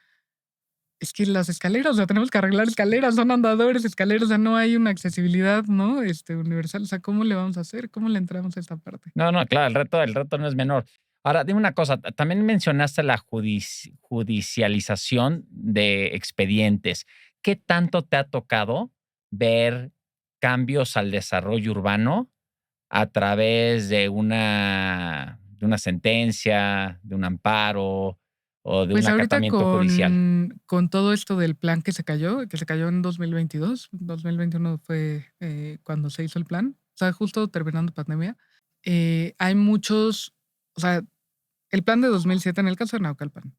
es que las escaleras, o sea, tenemos que arreglar escaleras, son andadores, escaleras, o sea, no hay una accesibilidad, ¿no? Universal, o sea, ¿cómo le vamos a hacer? ¿Cómo le entramos a esta parte? No, claro, el reto no es menor. Ahora, dime una cosa, también mencionaste la judicialización de expedientes. ¿Qué tanto te ha tocado ver cambios al desarrollo urbano a través de una sentencia, de un amparo o de Pues un ahorita acatamiento judicial? con todo esto del plan que se cayó en 2022, 2021 fue cuando se hizo el plan, o sea, justo terminando pandemia, hay muchos, o sea, el plan de 2007 en el caso de Naucalpan,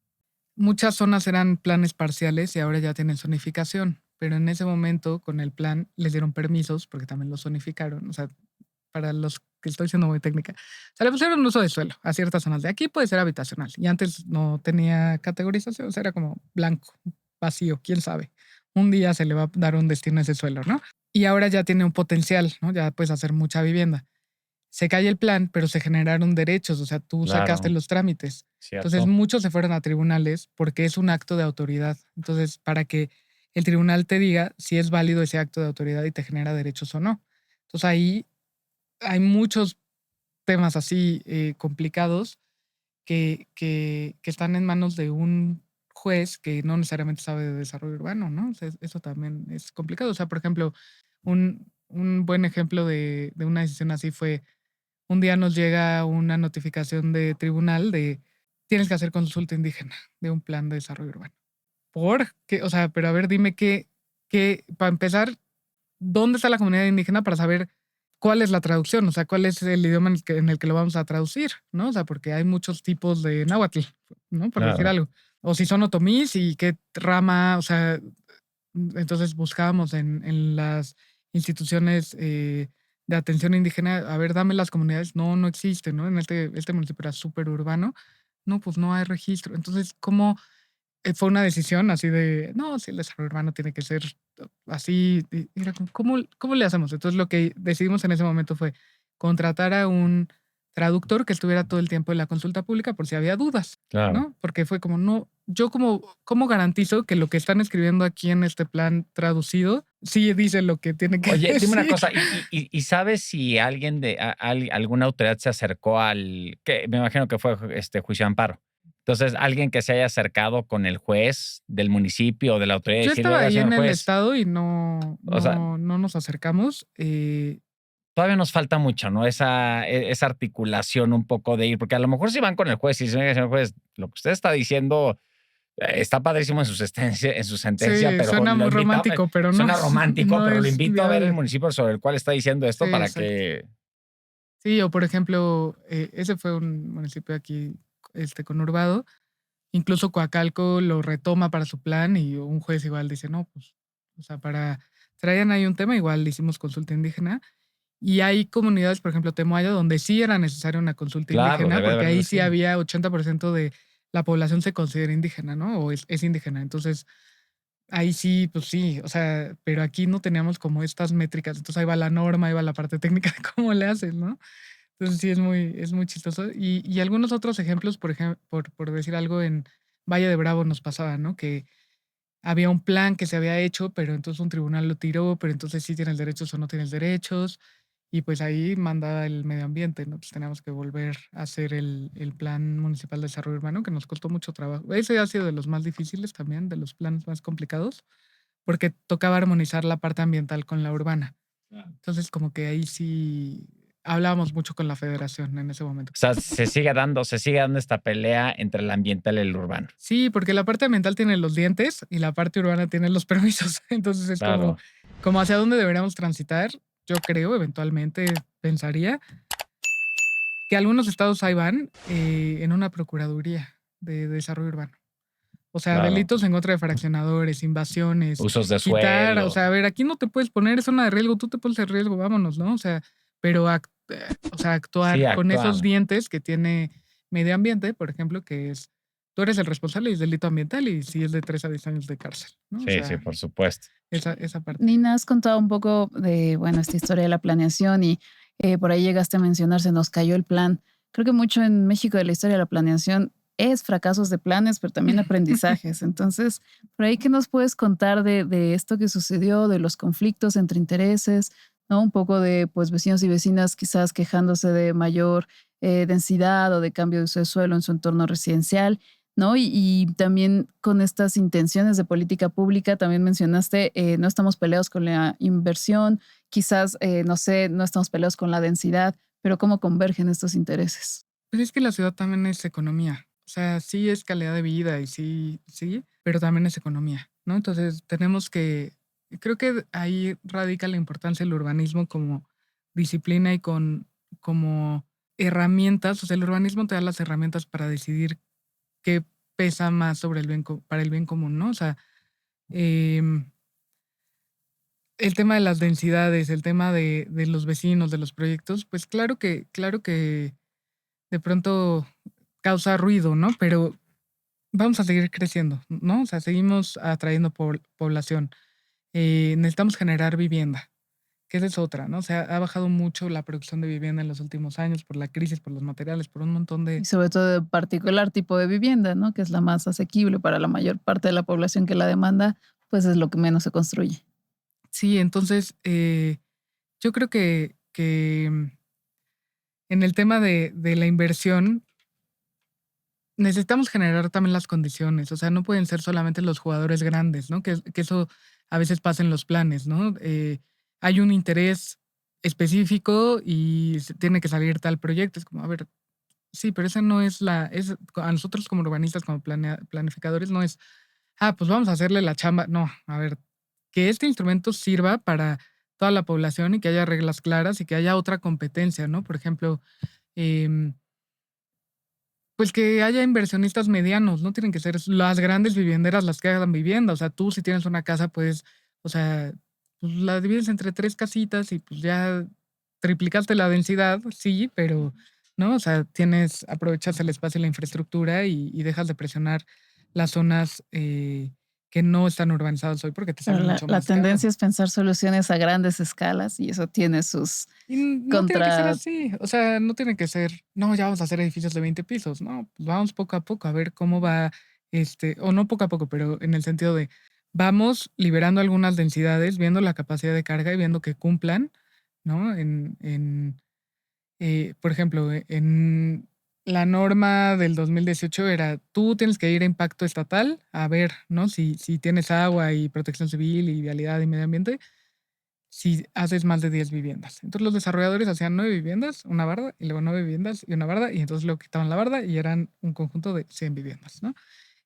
muchas zonas eran planes parciales y ahora ya tienen zonificación, pero en ese momento con el plan les dieron permisos porque también los zonificaron, o sea, para los que estoy siendo muy técnica, se le pusieron uso de suelo a ciertas zonas. De aquí puede ser habitacional y antes no tenía categorización, o sea, era como blanco, vacío, quién sabe. Un día se le va a dar un destino a ese suelo, ¿no? Y ahora ya tiene un potencial, ¿no? Ya puedes hacer mucha vivienda. Se cae el plan, pero se generaron derechos, o sea, tú sacaste Claro, los trámites. Entonces cierto. muchos se fueron a tribunales porque es un acto de autoridad. Entonces, para que el tribunal te diga si es válido ese acto de autoridad y te genera derechos o no. Entonces ahí hay muchos temas así complicados que están en manos de un juez que no necesariamente sabe de desarrollo urbano, ¿no? O sea, eso también es complicado. O sea, por ejemplo, un buen ejemplo de una decisión así fue un día nos llega una notificación de tribunal de tienes que hacer consulta indígena de un plan de desarrollo urbano. ¿Por qué? O sea, pero a ver, dime para empezar, ¿dónde está la comunidad indígena para saber cuál es la traducción? O sea, cuál es el idioma en el que lo vamos a traducir, ¿no? O sea, porque hay muchos tipos de náhuatl, ¿no? Por decir Claro. algo. O si son otomís y qué rama, o sea, entonces buscábamos en las instituciones de atención indígena, a ver, dame las comunidades. No, no existen, ¿no? En este municipio era súper urbano. No, pues no hay registro. Entonces, ¿cómo fue una decisión así de, no, si el desarrollo urbano tiene que ser así? Y era como, ¿cómo le hacemos? Entonces, lo que decidimos en ese momento fue contratar a un traductor que estuviera todo el tiempo en la consulta pública por si había dudas, Claro. ¿no? Porque fue como, no, yo ¿cómo garantizo que lo que están escribiendo aquí en este plan traducido sí dice lo que tiene que Oye, dime una decir? cosa, ¿y sabes si alguien alguna autoridad se acercó que me imagino que fue juicio de amparo? Entonces, alguien que se haya acercado con el juez del municipio o de la autoridad y Yo decirle, estaba oiga, ahí señor en el juez, estado y no, o sea, no, no nos acercamos. todavía nos falta mucho, ¿no? Esa articulación un poco de ir, porque a lo mejor si van con el juez y dicen, oiga, señor juez, lo que usted está diciendo está padrísimo en su sentencia, Sí, pero suena lo muy invito, romántico, pero no, suena romántico, no pero lo es invito a ver el viable. municipio sobre el cual está diciendo Sí, esto para exacto. que... Sí, o por ejemplo, ese fue un municipio aquí, conurbado. Incluso Coacalco lo retoma para su plan y un juez igual dice, no, pues, o sea, traían ahí un tema, igual hicimos consulta indígena. Y hay comunidades, por ejemplo, Temoaya, donde sí era necesaria una consulta Claro, indígena, debe de porque haberlo ahí sí sido. había 80% de la población se considera indígena, ¿no? O es indígena. Entonces, ahí sí, pues sí, o sea, pero aquí no teníamos como estas métricas. Entonces ahí va la norma, ahí va la parte técnica de cómo le haces, ¿no? Entonces sí es muy chistoso. Y algunos otros ejemplos, por ejemplo, por decir algo, en Valle de Bravo nos pasaba, ¿no? Que había un plan que se había hecho, pero entonces un tribunal lo tiró, pero entonces sí tienes derechos o no tienes derechos. Y pues ahí manda el medio ambiente, ¿no? Pues teníamos que volver a hacer el plan municipal de desarrollo urbano, que nos costó mucho trabajo. Ese ha sido de los más difíciles también, de los planes más complicados, porque tocaba armonizar la parte ambiental con la urbana. Entonces, como que ahí sí hablábamos mucho con la federación en ese momento. O sea, se sigue dando esta pelea entre el ambiental y el urbano. Sí, porque la parte ambiental tiene los dientes y la parte urbana tiene los permisos. Entonces es como, Claro. como hacia dónde deberíamos transitar. Yo creo, eventualmente pensaría que algunos estados ahí van en una procuraduría de desarrollo urbano. O sea, Claro. delitos en contra de fraccionadores, invasiones, Usos de quitar, o suelo. sea, a ver, aquí no te puedes poner zona de riesgo, tú te pones en riesgo, vámonos, ¿no? O sea, pero o sea, Sí, actuar con esos actuar. dientes que tiene medio ambiente, por ejemplo, que es, tú eres el responsable y es delito ambiental y sí es de 3 a 10 años de cárcel, ¿no? O Sí, sí, sea, por supuesto. esa parte. Nina, has contado un poco de, bueno, esta historia de la planeación y por ahí llegaste a mencionar, se nos cayó el plan. Creo que mucho en México de la historia de la planeación es fracasos de planes, pero también aprendizajes. Entonces, por ahí, ¿qué nos puedes contar de esto que sucedió, de los conflictos entre intereses, ¿no? Un poco de, pues, vecinos y vecinas quizás quejándose de mayor densidad o de cambio de uso de suelo en su entorno residencial, ¿no? Y también con estas intenciones de política pública, también mencionaste, no estamos peleados con la inversión, quizás, no sé, no estamos peleados con la densidad, pero ¿cómo convergen estos intereses? Pues es que la ciudad también es economía. O sea, sí es calidad de vida y sí, pero también es economía, ¿no? Entonces tenemos que, creo que ahí radica la importancia del urbanismo como disciplina y como herramientas. O sea, el urbanismo te da las herramientas para decidir qué pesa más sobre para el bien común, ¿no? O sea, em, el tema de las densidades, el tema de los vecinos, de los proyectos, pues claro que de pronto causa ruido, ¿no? Pero vamos a seguir creciendo, ¿no? O sea, seguimos atrayendo población. Necesitamos generar vivienda, que esa es otra, ¿no? O sea, ha bajado mucho la producción de vivienda en los últimos años por la crisis, por los materiales, por un montón Y de... sobre todo de particular tipo de vivienda, ¿no? Que es la más asequible para la mayor parte de la población que la demanda, pues es lo que menos se construye. Sí, entonces yo creo que en el tema de la inversión necesitamos generar también las condiciones. O sea, no pueden ser solamente los jugadores grandes, ¿no? Que eso a veces pasa en los planes, ¿no? Hay un interés específico y tiene que salir tal proyecto. Es como, a ver, sí, pero esa no es a nosotros como urbanistas, como planificadores, no es, pues vamos a hacerle la chamba. No, a ver, que este instrumento sirva para toda la población y que haya reglas claras y que haya otra competencia, ¿no? Por ejemplo, em, pues que haya inversionistas medianos, no tienen que ser las grandes vivienderas las que hagan vivienda. O sea, tú si tienes una casa, pues, o sea, pues la divides entre 3 casitas y pues ya triplicaste la densidad, sí, pero, ¿no? O sea, aprovechas el espacio y la infraestructura y dejas de presionar las zonas que no están urbanizadas hoy porque te Pero sale mucho la más caro. tendencia es pensar soluciones a grandes escalas y eso tiene sus Y no tiene que ser contra... así, o sea, no tiene que ser, no, ya vamos a hacer edificios de 20 pisos, no, pues vamos poco a poco a ver cómo va, o no poco a poco, pero en el sentido de vamos liberando algunas densidades, viendo la capacidad de carga y viendo que cumplan, ¿no? Por ejemplo, en la norma del 2018 era, tú tienes que ir a impacto estatal a ver, ¿no? Si tienes agua y protección civil y vialidad y medio ambiente, si haces más de 10 viviendas. Entonces los desarrolladores hacían 9 viviendas, una barda, y luego 9 viviendas y una barda, y entonces luego quitaban la barda y eran un conjunto de 100 viviendas, ¿no?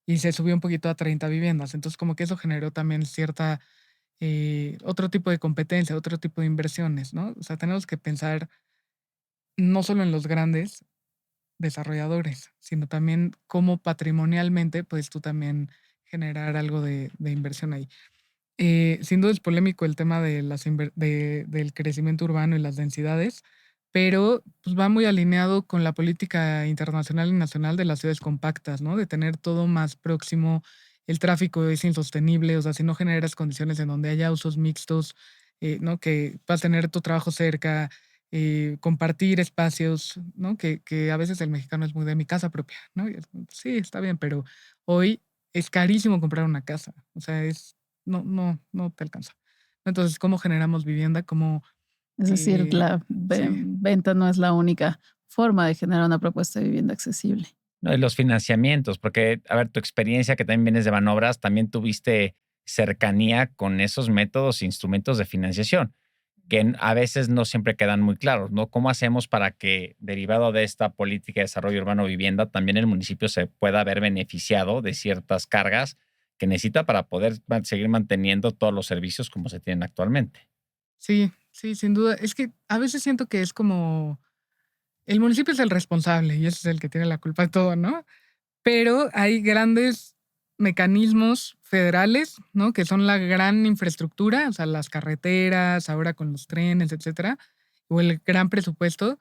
Y se subió un poquito a 30 viviendas. Entonces como que eso generó también otro tipo de competencia, otro tipo de inversiones, ¿no? O sea, tenemos que pensar no solo en los grandes desarrolladores, sino también cómo patrimonialmente puedes tú también generar algo de inversión ahí. Sin duda es polémico el tema del crecimiento urbano y las densidades, pero pues, va muy alineado con la política internacional y nacional de las ciudades compactas, ¿no? De tener todo más próximo, el tráfico es insostenible, o sea, si no generas condiciones en donde haya usos mixtos, ¿no? Que vas a tener tu trabajo cerca, compartir espacios, ¿no? Que a veces el mexicano es muy de mi casa propia, ¿no? Y sí, está bien, pero hoy es carísimo comprar una casa, o sea, no te alcanza. Entonces, ¿cómo generamos vivienda? Es decir, Eh, sí, venta no es la única forma de generar una propuesta de vivienda accesible. No, y los financiamientos, porque, a ver, tu experiencia que también vienes de Banobras, también tuviste cercanía con esos métodos e instrumentos de financiación, que a veces no siempre quedan muy claros, ¿no? ¿Cómo hacemos para que, derivado de esta política de desarrollo urbano vivienda, también el municipio se pueda ver beneficiado de ciertas cargas que necesita para poder seguir manteniendo todos los servicios como se tienen actualmente? sí, sí, sin duda. Es que a veces siento que es como el municipio es el responsable y ese es el que tiene la culpa de todo, ¿no? Pero hay grandes mecanismos federales, ¿no? Que son la gran infraestructura, o sea, las carreteras, ahora con los trenes, etcétera, o el gran presupuesto.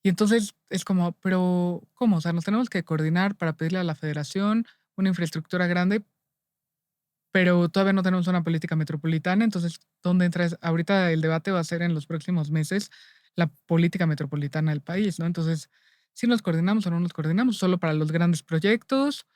Y entonces es como, pero ¿cómo? O sea, nos tenemos que coordinar para pedirle a la federación una infraestructura grande, pero todavía no tenemos una política metropolitana. Entonces, ¿dónde entra? Ahorita el debate va a ser en los próximos meses la política metropolitana del país, ¿no? Entonces, si nos coordinamos o no nos coordinamos, solo para los grandes proyectos,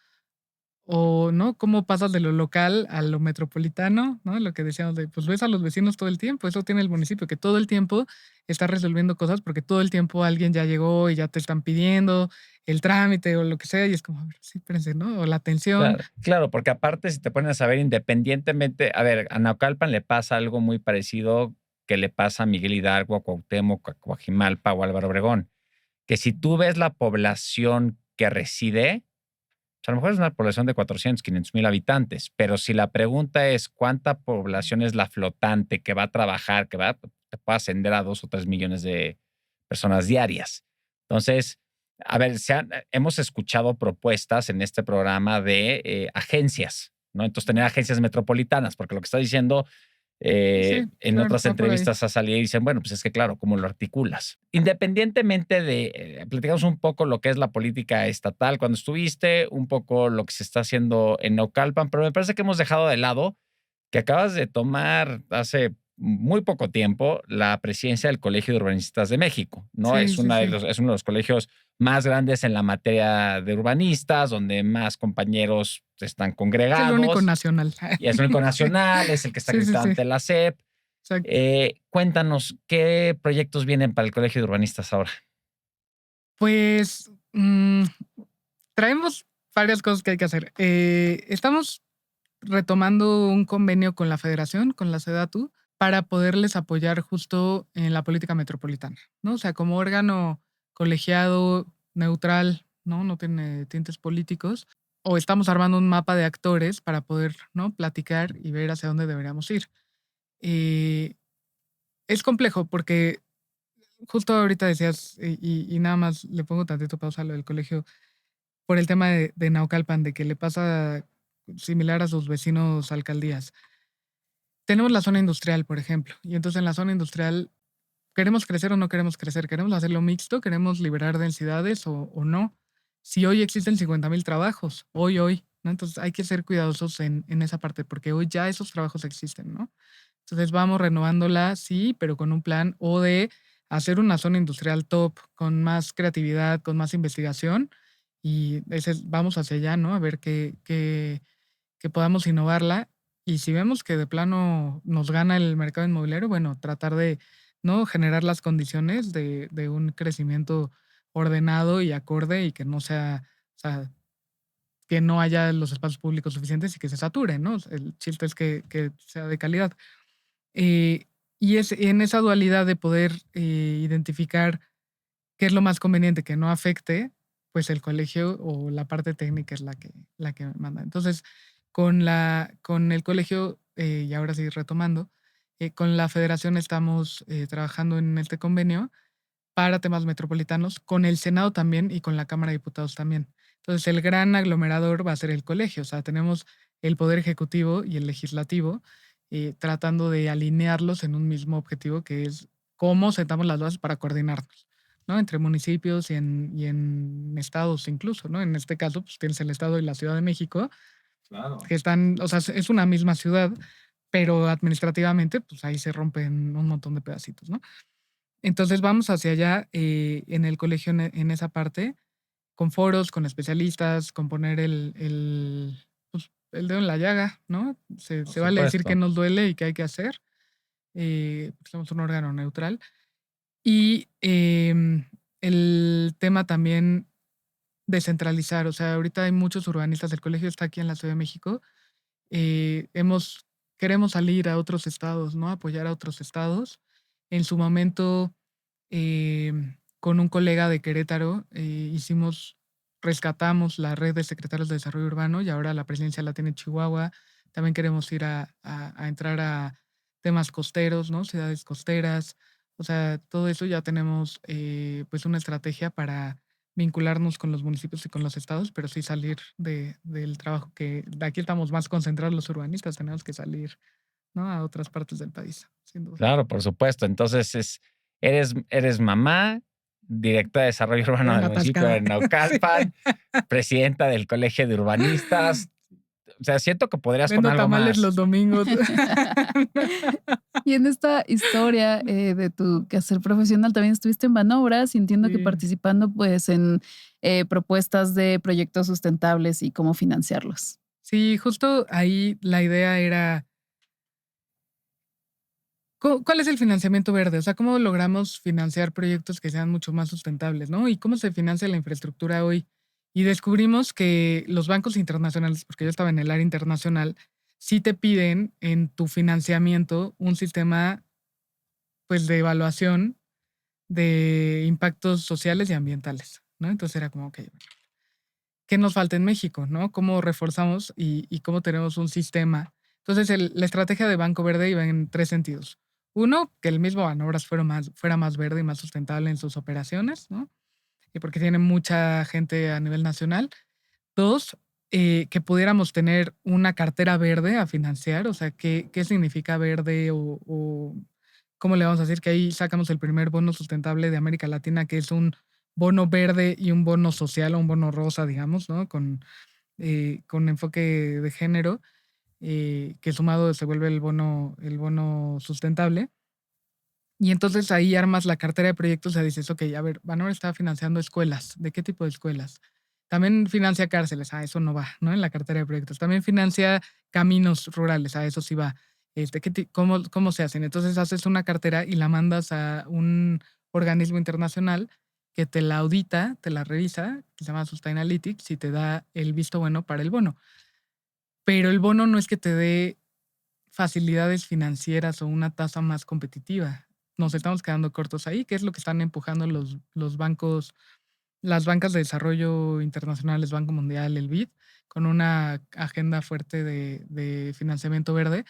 o, ¿no? ¿Cómo pasas de lo local a lo metropolitano? ¿No? Lo que decíamos de, pues ves a los vecinos todo el tiempo. Eso tiene el municipio, que todo el tiempo está resolviendo cosas porque todo el tiempo alguien ya llegó y ya te están pidiendo el trámite o lo que sea. Y es como, a ver, sí, espérense, ¿no? O la atención. Claro, claro, porque aparte, si te pones a saber independientemente, a ver, a Naucalpan le pasa algo muy parecido que le pasa a Miguel Hidalgo, a Cuauhtémoc, a Coajimalpa o a Álvaro Obregón, que si tú ves la población que reside, pues a lo mejor es una población de 400, 500 mil habitantes, pero si la pregunta es cuánta población es la flotante que va a trabajar, te puede ascender a 2 o 3 millones de personas diarias. Entonces, a ver, hemos escuchado propuestas en este programa de agencias, ¿no? Entonces, tener agencias metropolitanas, porque lo que está diciendo Sí, en claro, otras va por ahí. entrevistas ha salido y dicen, bueno, pues es que claro, ¿cómo lo articulas? Independientemente platicamos un poco lo que es la política estatal cuando estuviste, un poco lo que se está haciendo en Naucalpan, pero me parece que hemos dejado de lado que acabas de tomar hace muy poco tiempo la presidencia del Colegio de Urbanistas de México, ¿no? Sí, sí, sí. Es uno de los colegios más grandes en la materia de urbanistas, donde más compañeros están Es el único congregados. nacional. Y es el único nacional, es el que está Sí, sí, acreditado sí. ante la SEP. Exacto. Cuéntanos, ¿qué proyectos vienen para el Colegio de Urbanistas ahora? Pues traemos varias cosas que hay que hacer. Estamos retomando un convenio con la Federación, con la SEDATU, para poderles apoyar justo en la política metropolitana, ¿no? O sea, como órgano colegiado, neutral, ¿no? No tiene tintes políticos. O estamos armando un mapa de actores para poder, ¿no? Platicar y ver hacia dónde deberíamos ir. Eh, es complejo porque justo ahorita decías, y nada más le pongo tantito pausa a lo del colegio, por el tema de Naucalpan, de que le pasa similar a sus vecinos alcaldías. Tenemos la zona industrial, por ejemplo, y entonces en la zona industrial, ¿queremos crecer o no queremos crecer? ¿Queremos hacerlo mixto? ¿Queremos liberar densidades o no? Si hoy existen 50,000 trabajos, hoy, ¿no? Entonces hay que ser cuidadosos en esa parte, porque hoy ya esos trabajos existen, ¿no? Entonces vamos renovándola, sí, pero con un plan o de hacer una zona industrial top, con más creatividad, con más investigación, y vamos hacia allá, ¿no? A ver que podamos innovarla. Y si vemos que de plano nos gana el mercado inmobiliario, bueno, tratar de, ¿no? Generar las condiciones de un crecimiento ordenado y acorde y que no sea, o sea, que no haya los espacios públicos suficientes y que se sature, ¿no? El chiste es que sea de calidad. Eh, y es en esa dualidad de poder identificar qué es lo más conveniente que no afecte, pues el colegio o la parte técnica es la que manda. Entonces, con el colegio, y ahora sí retomando, con la federación estamos trabajando en este convenio para temas metropolitanos, con el Senado también y con la Cámara de Diputados también. Entonces, el gran aglomerador va a ser el colegio, o sea, tenemos el Poder Ejecutivo y el Legislativo tratando de alinearlos en un mismo objetivo, que es cómo sentamos las bases para coordinarnos, ¿no? Entre municipios y en estados incluso, ¿no? En este caso, pues tienes el estado y la Ciudad de México, Claro. que están, o sea, es una misma ciudad, pero administrativamente, pues ahí se rompen un montón de pedacitos, ¿no? Entonces vamos hacia allá en el colegio, en esa parte, con foros, con especialistas, con poner pues, el dedo en la llaga, ¿no? Se, Por se vale decir que supuesto. nos duele y que hay que hacer, porque somos un órgano neutral. Y el tema también descentralizar, o sea, ahorita hay muchos urbanistas, el colegio está aquí en la Ciudad de México, eh, hemos, queremos salir a otros estados, ¿no? Apoyar a otros estados. En su momento, con un colega de Querétaro, rescatamos la red de secretarios de desarrollo urbano y ahora la presidencia la tiene Chihuahua. También queremos ir a entrar a temas costeros, ¿no? Ciudades costeras. O sea, todo eso ya tenemos pues una estrategia para vincularnos con los municipios y con los estados, pero sí salir del trabajo que de aquí estamos más concentrados los urbanistas, tenemos que salir, ¿no? A otras partes del país, sin duda. Claro, por supuesto. Entonces, eres mamá, directora de desarrollo urbano Bien del municipio de atascada. Sí. Naucalpan, presidenta del Colegio de Urbanistas. O sea, siento que podrías Vendo poner algo tamales más. los domingos. Y en esta historia de tu quehacer profesional también estuviste en Banobras, entiendo que Sí. participando pues en propuestas de proyectos sustentables y cómo financiarlos. Sí, justo ahí la idea era, ¿cuál es el financiamiento verde? O sea, ¿cómo logramos financiar proyectos que sean mucho más sustentables, ¿no? Y cómo se financia la infraestructura hoy. Y descubrimos que los bancos internacionales, porque yo estaba en el área internacional, sí te piden en tu financiamiento un sistema, pues, de evaluación de impactos sociales y ambientales, ¿no? Entonces era como, ok, ¿qué nos falta en México, no? ¿Cómo reforzamos y cómo tenemos un sistema? Entonces, la estrategia de Banco Verde iba en 3 sentidos. Uno, que el mismo Banobras fuera más verde y más sustentable en sus operaciones, ¿no? Y porque tiene mucha gente a nivel nacional. 2, que pudiéramos tener una cartera verde a financiar, o sea, ¿qué significa verde o cómo le vamos a decir? Que ahí sacamos el primer bono sustentable de América Latina, que es un bono verde y un bono social o un bono rosa, digamos, ¿no? Con enfoque de género, que sumado se vuelve el bono sustentable. Y entonces ahí armas la cartera de proyectos, o sea, dices, ok, a ver, Banor está financiando escuelas. ¿De qué tipo de escuelas? También financia cárceles, eso no va, ¿no? En la cartera de proyectos. También financia caminos rurales, eso sí va. ¿Cómo se hacen? Entonces haces una cartera y la mandas a un organismo internacional que te la audita, te la revisa, que se llama Sustainalytics, y te da el visto bueno para el bono. Pero el bono no es que te dé facilidades financieras o una tasa más competitiva. Nos estamos quedando cortos ahí, que es lo que están empujando los bancos, las bancas de desarrollo internacionales, Banco Mundial, el BID, con una agenda fuerte de financiamiento verde,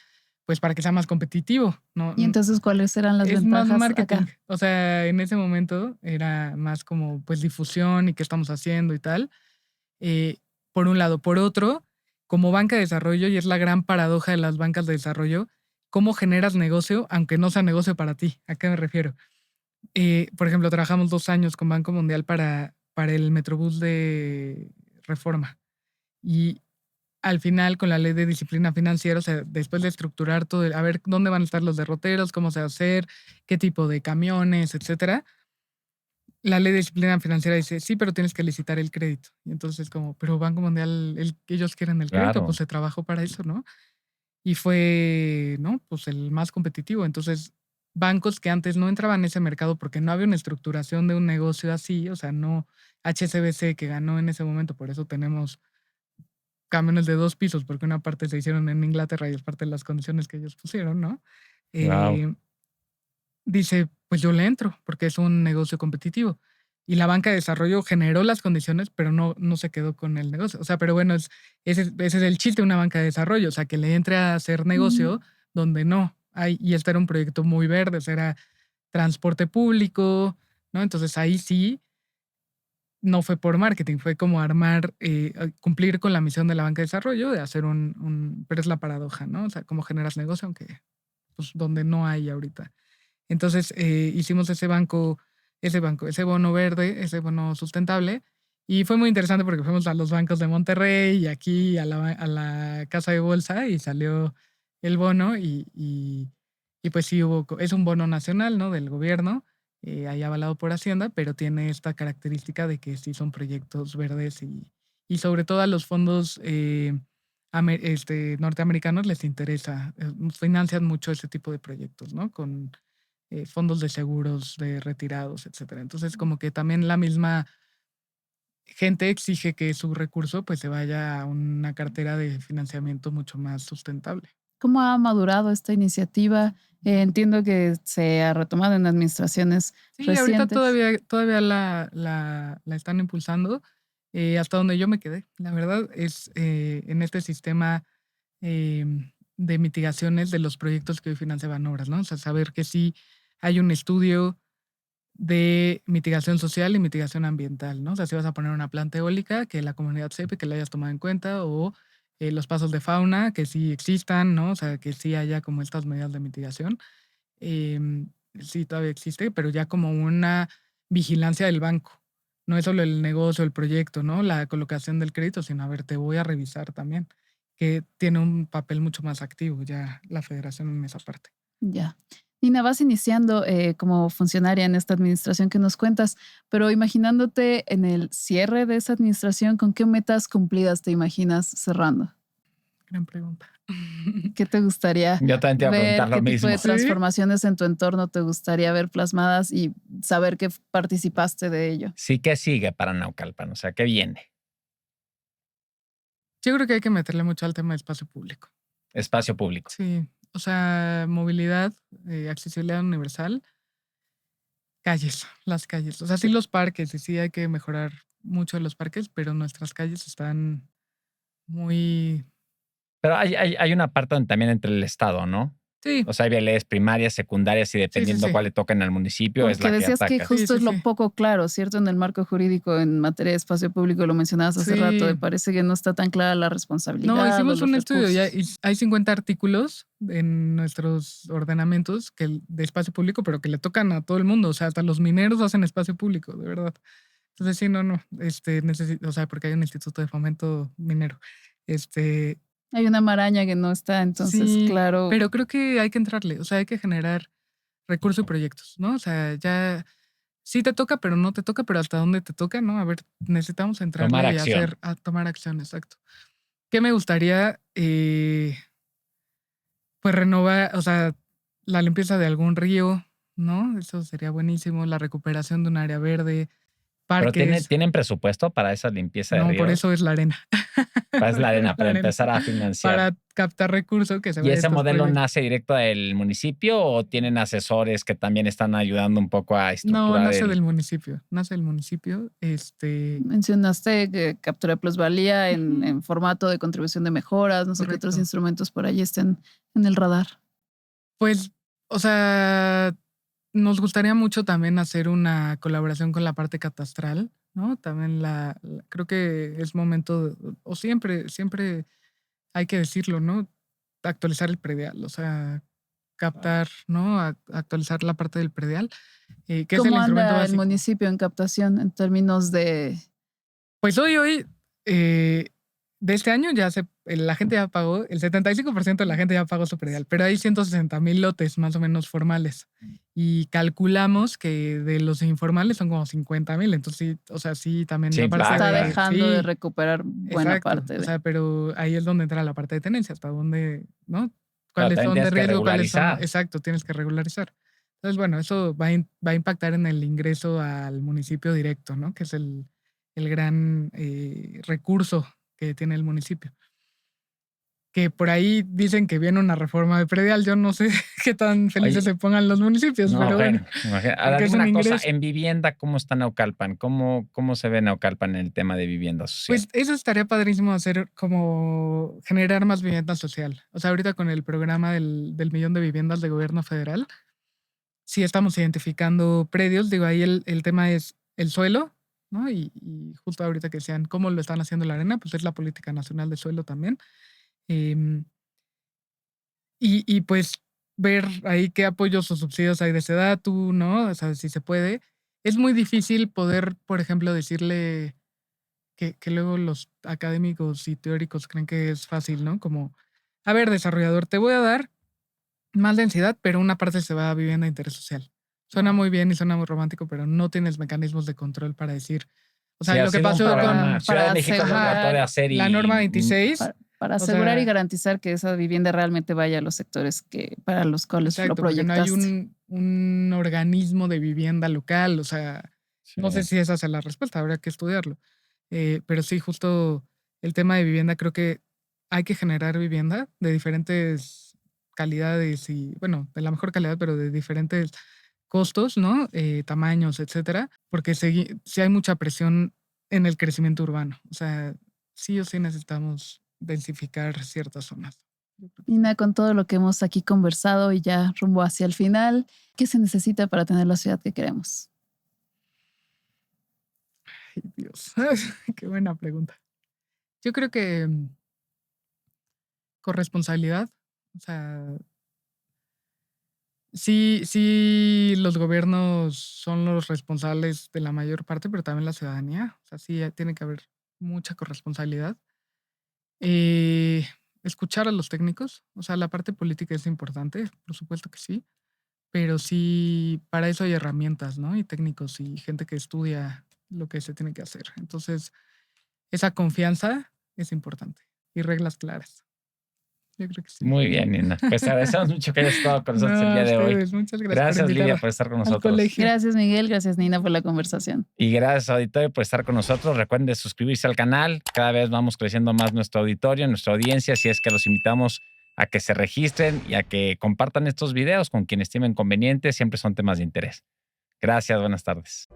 pues para que sea más competitivo, ¿no? Y entonces, ¿cuáles eran las Es más ventajas marketing. acá? O sea, en ese momento era más como pues difusión y qué estamos haciendo y tal. eh, por un lado. Por otro, como banca de desarrollo, y es la gran paradoja de las bancas de desarrollo, ¿cómo generas negocio aunque no sea negocio para ti? ¿A qué me refiero? Por ejemplo, trabajamos 2 años con Banco Mundial para el Metrobús de Reforma. Y al final, con la ley de disciplina financiera, o sea, después de estructurar todo, a ver dónde van a estar los derroteros, cómo se va a hacer, qué tipo de camiones, etcétera, la ley de disciplina financiera dice, sí, pero tienes que licitar el crédito. Y entonces como, pero Banco Mundial, ellos quieren el crédito, pues Claro. se trabajó para eso, ¿no? Y fue, ¿no? Pues el más competitivo. Entonces, bancos que antes no entraban en ese mercado porque no había una estructuración de un negocio así, o sea, no HSBC que ganó en ese momento, por eso tenemos camiones de 2 pisos, porque una parte se hicieron en Inglaterra y es parte de las condiciones que ellos pusieron, ¿no? Wow. Eh, Dice, pues yo le entro porque es un negocio competitivo. Y la banca de desarrollo generó las condiciones, pero no se quedó con el negocio. O sea, pero bueno, ese es el chiste de una banca de desarrollo, o sea, que le entre a hacer Ujú. negocio donde no hay. Y este era un proyecto muy verde, o sea, era transporte público, ¿no? Entonces ahí sí no fue por marketing, fue como armar, cumplir con la misión de la banca de desarrollo de hacer pero es la paradoja, ¿no? O sea, cómo generas negocio, aunque pues donde no hay ahorita. Entonces, hicimos ese bono verde, ese bono sustentable, y fue muy interesante porque fuimos a los bancos de Monterrey y aquí a la casa de bolsa y salió el bono y pues sí es un bono nacional, ¿no? Del gobierno, ahí avalado por Hacienda, pero tiene esta característica de que sí son proyectos verdes y sobre todo a los fondos norteamericanos les interesa, financian mucho ese tipo de proyectos, ¿no? Con fondos de seguros de retirados, etcétera. Entonces, como que también la misma gente exige que su recurso pues se vaya a una cartera de financiamiento mucho más sustentable. ¿Cómo ha madurado esta iniciativa? Entiendo que se ha retomado en administraciones Sí, ahorita recientes. todavía la están impulsando, hasta donde yo me quedé. La verdad es en este sistema de mitigaciones de los proyectos que hoy financia Banobras, ¿no? O sea, saber que sí hay un estudio de mitigación social y mitigación ambiental, ¿no? O sea, si vas a poner una planta eólica, que la comunidad sepa y que la hayas tomado en cuenta, o los pasos de fauna, que sí existan, ¿no? O sea, que sí haya como estas medidas de mitigación. Sí, todavía existe, pero ya como una vigilancia del banco. No es solo el negocio, el proyecto, ¿no? La colocación del crédito, sino, a ver, te voy a revisar también, que tiene un papel mucho más activo ya la federación en esa parte. Ya. Nina, vas iniciando como funcionaria en esta administración que nos cuentas, pero imaginándote en el cierre de esa administración, ¿con qué metas cumplidas te imaginas cerrando? Gran pregunta. ¿Qué te gustaría Yo también te iba a preguntar ver? lo ¿Qué tipo de mismo. Sí. transformaciones en tu entorno te gustaría ver plasmadas y saber que participaste de ello? Sí, ¿qué sigue para Naucalpan? O sea, ¿qué viene? Yo creo que hay que meterle mucho al tema de espacio público. Espacio público. Sí, o sea, movilidad, accesibilidad universal. las calles. O sea, sí los parques, y sí hay que mejorar mucho los parques, pero nuestras calles están muy... Pero hay una parte donde también entre el Estado, ¿no? Sí, O sea, hay vialidades primarias, secundarias y sí, dependiendo sí. cuál le toquen al municipio es Porque la que decías que ataca. justo Sí, es lo sí. poco claro, ¿cierto? En el marco jurídico en materia de espacio público, lo mencionabas hace rato, me Sí. parece que no está tan clara la responsabilidad No, o hicimos los un estudio ya recursos. y hay 50 artículos en nuestros ordenamientos de espacio público, pero que le tocan a todo el mundo. O sea, hasta los mineros hacen espacio público, de verdad. Entonces, sí, no. O sea, porque hay un instituto de fomento minero. Este, Hay una maraña que no está, entonces, sí, claro, pero creo que hay que entrarle. O sea, hay que generar recursos y proyectos, ¿no? O sea, ya sí te toca, pero no te toca, pero hasta dónde te toca, ¿no? A ver, necesitamos Tomar entrarle y acción. tomar acción, exacto. ¿Qué me gustaría? Pues renovar, o sea, la limpieza de algún río, ¿no? Eso sería buenísimo. La recuperación de un área verde, Pero parques. ¿tienen presupuesto para esa limpieza de No, por ríos? eso es la arena. Para es la Por eso arena, es la para arena. empezar a financiar. Para captar recursos que se ¿Y vayan a ese estos modelo proyectos. nace directo del municipio o tienen asesores que también están ayudando un poco a No, estructurar nace del el... municipio. Nace del municipio. mencionaste que captura de plusvalía Ujú, en formato de contribución de mejoras, no sé qué otros correcto. instrumentos por ahí estén en el radar. Pues, o sea, nos gustaría mucho también hacer una colaboración con la parte catastral, ¿no? También creo que es momento, o siempre hay que decirlo, ¿no? Actualizar el predial, o sea, captar, ¿no? Actualizar la parte del predial, que es el ¿Cómo instrumento anda el básico. municipio en captación en términos de... Pues hoy, eh, de este año la gente ya pagó, el 75% de la gente ya pagó su predial, pero hay 160,000 lotes más o menos formales. Y calculamos que de los informales son como 50,000. Entonces, sí, o sea, sí, también Sí la parte está impacta. dejando de sí, recuperar buena exacto. parte O de... sea, pero ahí es donde entra la parte de tenencia, hasta dónde, ¿no? Pero ¿Cuáles también son de tienes que riesgo? ¿Cuáles son? regularizar. Exacto, tienes que regularizar. Entonces, bueno, eso va a impactar en el ingreso al municipio directo, ¿no? Que es el gran recurso que tiene el municipio. Que por ahí dicen que viene una reforma de predial. Yo no sé qué tan felices Oye, se pongan los municipios, no, pero bueno, bueno, ahora porque es dime un una cosa, ingreso. en vivienda, ¿cómo está Naucalpan? ¿Cómo se ve Naucalpan en el tema de vivienda social? Pues eso estaría padrísimo hacer como generar más vivienda social. O sea, ahorita con el programa del millón de viviendas de gobierno federal, sí estamos identificando predios. Digo, ahí el tema es el suelo, ¿no? Y justo ahorita que decían cómo lo están haciendo la arena, pues es la política nacional de suelo también. Em, y pues ver ahí qué apoyos o subsidios hay de SEDATU, ¿no? O sea, si se puede. Es muy difícil poder, por ejemplo, decirle que luego los académicos y teóricos creen que es fácil, ¿no? Como, a ver, desarrollador, te voy a dar más densidad, pero una parte se va a vivienda de interés social. Suena muy bien y suena muy romántico, pero no tienes mecanismos de control para decir, o sea, Sí, y ha lo que sido un pasó programa. con, Ciudad de para México lo trató de asegurar, hacer la norma y 26, para o asegurar y sea, garantizar que esa vivienda realmente vaya a los sectores que, para los cuales lo exacto, porque no hay proyectaste. un organismo de vivienda local, o sea, sí. no sé si esa es la respuesta, habría que estudiarlo. Pero sí, justo el tema de vivienda, creo que hay que generar vivienda de diferentes calidades y, bueno, de la mejor calidad, pero de diferentes costos, ¿no? Tamaños, etcétera, porque sí hay mucha presión en el crecimiento urbano. O sea, sí o sí necesitamos densificar ciertas zonas. Yo creo que sí. Nina, con todo lo que hemos aquí conversado y ya rumbo hacia el final, ¿qué se necesita para tener la ciudad que queremos? Ay, Dios, qué buena pregunta. Yo creo que corresponsabilidad, o sea, sí, los gobiernos son los responsables de la mayor parte, pero también la ciudadanía. O sea, sí tiene que haber mucha corresponsabilidad. Eh, Escuchar a los técnicos, o sea, la parte política es importante, por supuesto que sí, pero sí, para eso hay herramientas, ¿no? Y técnicos y gente que estudia lo que se tiene que hacer. Entonces, esa confianza es importante y reglas claras. Yo creo que sí. Muy bien, Nina. Pues te agradecemos mucho que hayas estado con nosotros el No, día de hoy. ustedes, muchas gracias por Gracias, invitar Lidia, por estar con al nosotros. colegio. Gracias, Miguel. Gracias, Nina, por la conversación. Y gracias, auditorio, por estar con nosotros. Recuerden de suscribirse al canal. Cada vez vamos creciendo más nuestro auditorio, nuestra audiencia. Así es que los invitamos a que se registren y a que compartan estos videos con quienes estimen conveniente. Siempre son temas de interés. Gracias, buenas tardes.